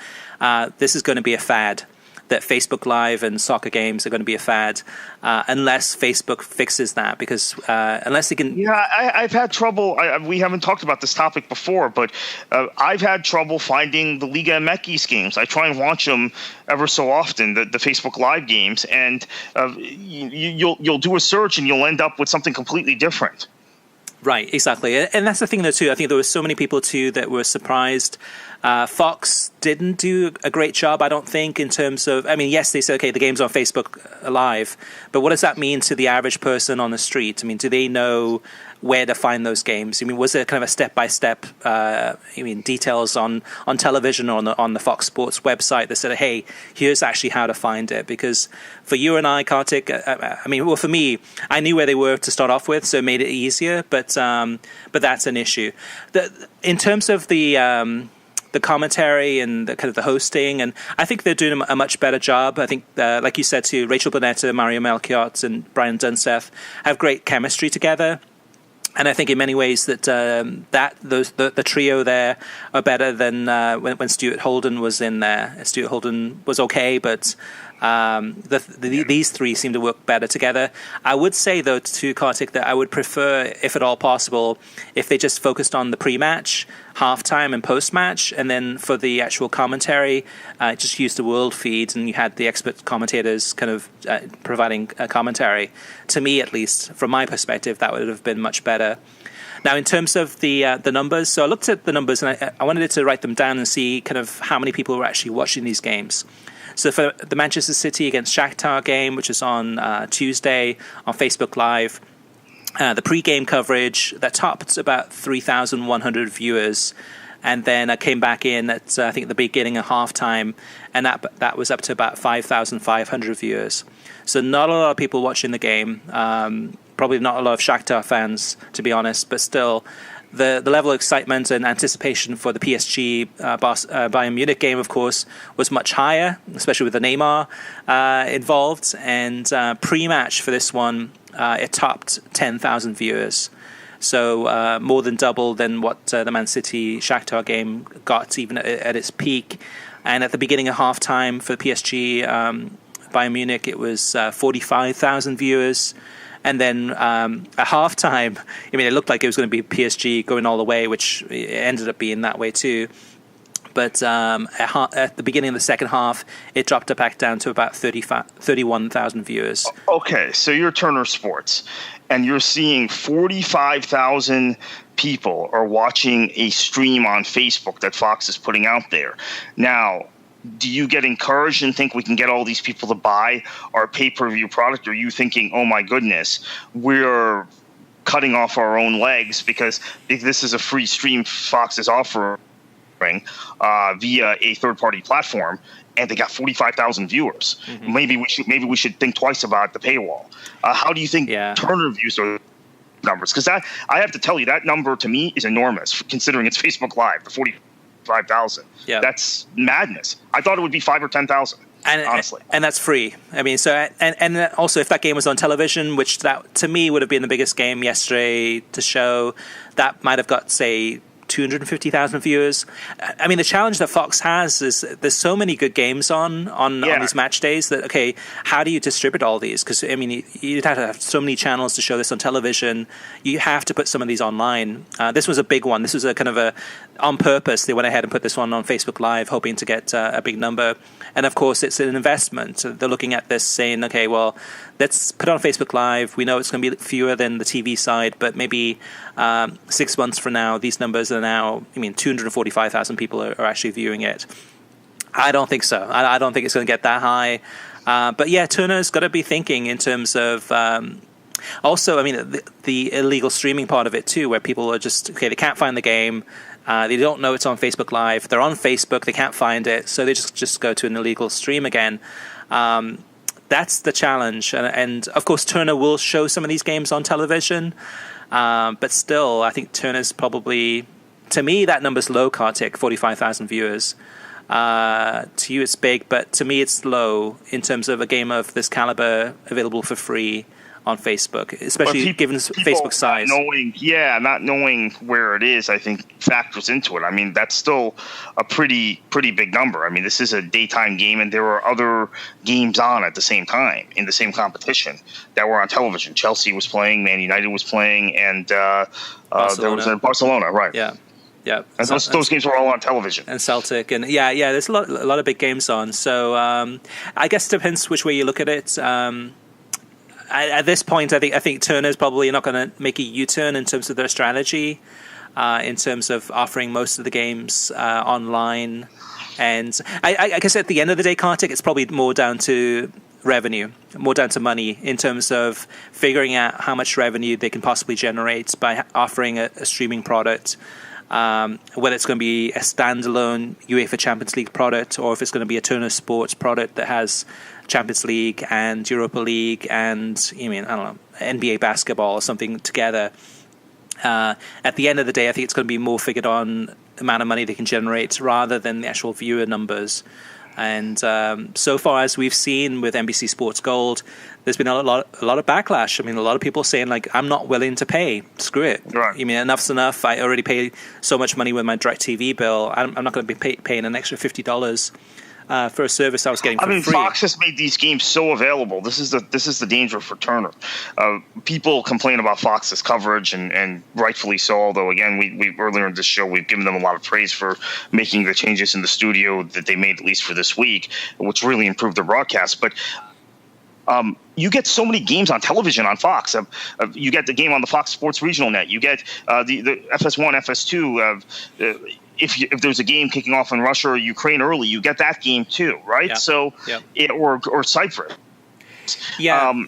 this is going to be a fad. That Facebook Live and soccer games are going to be a fad unless Facebook fixes that, because unless they can... Yeah, I've had trouble. We haven't talked about this topic before, but I've had trouble finding the Liga MX games. I try and watch them ever so often, the Facebook Live games, and you'll do a search and you'll end up with something completely different. Right, exactly. And that's the thing, though, too. I think there were so many people, too, that were surprised. Fox didn't do a great job, I don't think, in terms of... yes, they said, okay, the game's on Facebook Live, but what does that mean to the average person on the street? Do they know where to find those games? Was there kind of a step-by-step, details on television or on the Fox Sports website that said, hey, here's actually how to find it? Because for you and I, Kartik, for me, I knew where they were to start off with, so it made it easier, but that's an issue. In terms of the commentary and the kind of the hosting, and I think they're doing a much better job. I think, like you said too, Rachel Bonnetta, Mario Melchiot, and Brian Dunseth have great chemistry together. And I think in many ways that the trio there are better than when Stuart Holden was in there. Stuart Holden was okay, but these three seem to work better together. I would say, though, to Kartik, that I would prefer, if at all possible, if they just focused on the pre-match, halftime, and post-match, and then for the actual commentary, just use the world feed, and you had the expert commentators kind of providing a commentary. To me, at least, from my perspective, that would have been much better. Now, in terms of the numbers, so I looked at the numbers and I wanted to write them down and see kind of how many people were actually watching these games. So for the Manchester City against Shakhtar game, which is on Tuesday on Facebook Live, the pre-game coverage, that topped about 3,100 viewers. And then I came back in at, I think, the beginning of halftime, and that was up to about 5,500 viewers. So not a lot of people watching the game. Probably not a lot of Shakhtar fans, to be honest, but still, the level of excitement and anticipation for the PSG Bayern Munich game, of course, was much higher, especially with the Neymar involved. And pre-match for this one, it topped 10,000 viewers. So more than double than what the Man City Shakhtar game got, even at its peak. And at the beginning of halftime for the PSG Bayern Munich, it was 45,000 viewers. And then at halftime, I mean, it looked like it was going to be PSG going all the way, which it ended up being that way too. But at the beginning of the second half, it dropped it back down to about 31,000 viewers. Okay, so you're Turner Sports, and you're seeing 45,000 people are watching a stream on Facebook that Fox is putting out there. Now, do you get encouraged and think we can get all these people to buy our pay-per-view product? Or are you thinking, oh my goodness, we're cutting off our own legs because this is a free stream Fox is offering via a third-party platform, and they got 45,000 viewers? Mm-hmm. Maybe we should think twice about the paywall. How do you think Turner views those numbers? Because I have to tell you, that number to me is enormous, considering it's Facebook Live, the 45,000. Yeah, that's madness. I thought it would be 5,000 or 10,000. Honestly, and that's free. I mean, so and also if that game was on television, which that to me would have been the biggest game yesterday to show, that might have got, say, 250,000 viewers. I mean, the challenge that Fox has is there's so many good games on these match days that, okay, how do you distribute all these? Because, I mean, you'd have to have so many channels to show this on television. You have to put some of these online. This was a big one. This was a kind of on purpose, they went ahead and put this one on Facebook Live, hoping to get a big number. And, of course, it's an investment. They're looking at this saying, okay, well, let's put it on Facebook Live. We know it's going to be fewer than the TV side, but maybe 6 months from now, these numbers are now, 245,000 people are actually viewing it. I don't think so. I don't think it's going to get that high. But yeah, Turner's got to be thinking in terms of also, the illegal streaming part of it too, where people are just, okay, they can't find the game. They don't know it's on Facebook Live. They're on Facebook. They can't find it. So they just go to an illegal stream again. That's the challenge. And of course, Turner will show some of these games on television. But still, I think Turner's probably, to me, that number's low, Kartik, 45,000 viewers. To you, it's big, but to me, it's low in terms of a game of this caliber available for free on Facebook, especially given Facebook's size. Not knowing where it is, I think factors into it. I mean, that's still a pretty big number. I mean, this is a daytime game, and there were other games on at the same time in the same competition that were on television. Chelsea was playing, Man United was playing, and there was Barcelona, right? Yeah. Yeah, and those games were all on television. And Celtic, and there's a lot of big games on. So I guess it depends which way you look at it. At this point, I think Turner's probably not going to make a U-turn in terms of their strategy, in terms of offering most of the games online. And I guess at the end of the day, Kartik, it's probably more down to revenue, more down to money, in terms of figuring out how much revenue they can possibly generate by offering a streaming product. Whether it's going to be a standalone UEFA Champions League product, or if it's going to be a Turner Sports product that has Champions League and Europa League and NBA basketball or something together. At the end of the day, I think it's going to be more figured on the amount of money they can generate rather than the actual viewer numbers. And so far as we've seen with NBC Sports Gold, there's been a lot of backlash. I mean, a lot of people saying, like, I'm not willing to pay. Screw it. Right. Enough's enough. I already pay so much money with my DirecTV bill. I'm not going to be paying an extra $50 for a service I was getting for free. Fox has made these games so available. This is the danger for Turner. People complain about Fox's coverage, and rightfully so. Although, again, we earlier in this show, we've given them a lot of praise for making the changes in the studio that they made, at least for this week, which really improved the broadcast. But you get so many games on television on Fox. You get the game on the Fox Sports Regional Net. You get the FS1, FS2. If there's a game kicking off in Russia or Ukraine early, you get that game too, right? Yeah. So, or Cyprus. Yeah.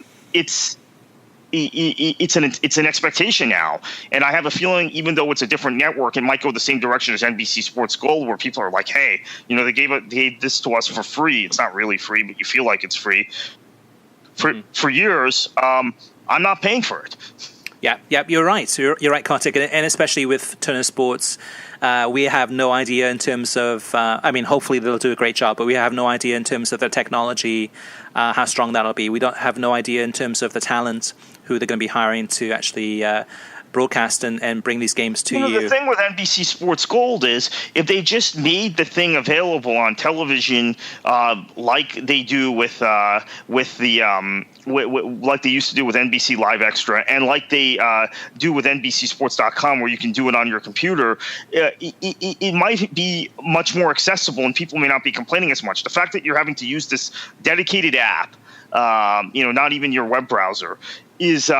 It's an expectation now, and I have a feeling, even though it's a different network, it might go the same direction as NBC Sports Gold, where people are like, "Hey, they gave this to us for free. It's not really free, but you feel like it's free." For years, I'm not paying for it. Yeah, you're right. So you're right, Kartik, and especially with Turner Sports, we have no idea in terms of. Hopefully they'll do a great job, but we have no idea in terms of the technology, how strong that'll be. We don't have no idea in terms of the talent, who they're going to be hiring to actually broadcast and bring these games to you. The thing with NBC Sports Gold is, if they just made the thing available on television, like they do with like they used to do with NBC Live Extra, and like they do with NBCSports.com, where you can do it on your computer, it might be much more accessible, and people may not be complaining as much. The fact that you're having to use this dedicated app, not even your web browser, is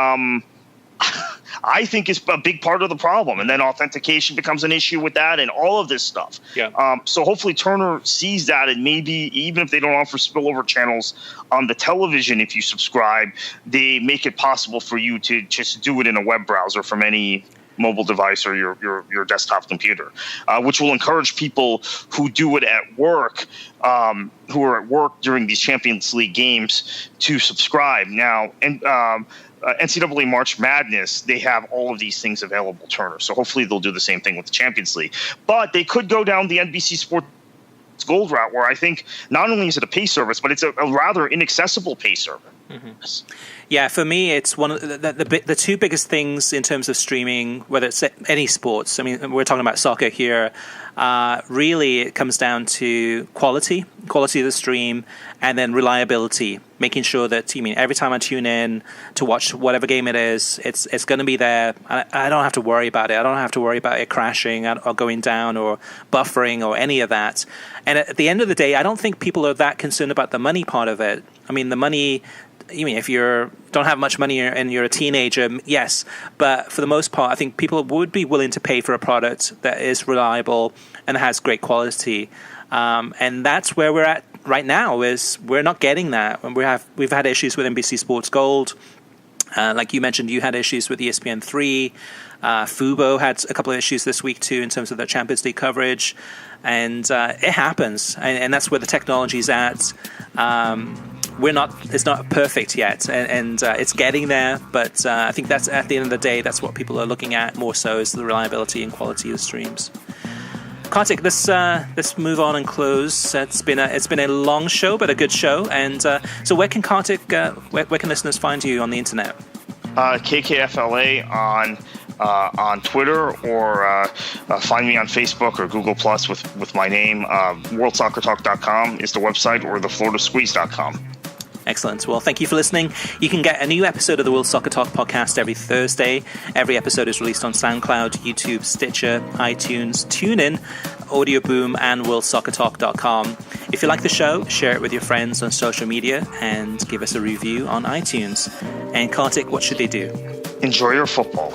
I think is a big part of the problem. And then authentication becomes an issue with that and all of this stuff. Yeah. So hopefully Turner sees that, and maybe even if they don't offer spillover channels on the television, if you subscribe, they make it possible for you to just do it in a web browser from any mobile device or your desktop computer, which will encourage people who do it at work, who are at work during these Champions League games, to subscribe now. And NCAA March Madness, they have all of these things available, Turner. So hopefully they'll do the same thing with the Champions League. But they could go down the NBC Sports Gold route, where I think not only is it a pay service, but it's a rather inaccessible pay service. Mm-hmm. Yeah, for me, it's one of the two biggest things in terms of streaming, whether it's any sports. I mean, we're talking about soccer here. Really, it comes down to quality of the stream, and then reliability, making sure that, every time I tune in to watch whatever game it is, it's going to be there. I don't have to worry about it. I don't have to worry about it crashing or going down or buffering or any of that. And at the end of the day, I don't think people are that concerned about the money part of it. I mean, the money, if you don't have much money and you're a teenager, yes. But for the most part, I think people would be willing to pay for a product that is reliable and has great quality. And that's where we're at right now, is we're not getting that. And we've had issues with NBC Sports Gold. Like you mentioned, you had issues with ESPN3. Fubo had a couple of issues this week too in terms of their Champions League coverage. And it happens. And that's where the technology's at. It's not perfect yet, and it's getting there, but I think that's, at the end of the day, that's what people are looking at more so, is the reliability and quality of the streams. Kartik, let's move on and close. It's been a long show, but a good show. And so where can Kartik, where can listeners find you on the internet? KKFLA on Twitter, or find me on Facebook or Google Plus with my name. WorldSoccerTalk.com is the website, or thefloridasqueeze.com. Excellent. Well, thank you for listening. You can get a new episode of the World Soccer Talk podcast every Thursday. Every episode is released on SoundCloud, YouTube, Stitcher, iTunes, TuneIn, Audio Boom, and WorldSoccerTalk.com. If you like the show, share it with your friends on social media and give us a review on iTunes. And Kartik, what should they do? Enjoy your football.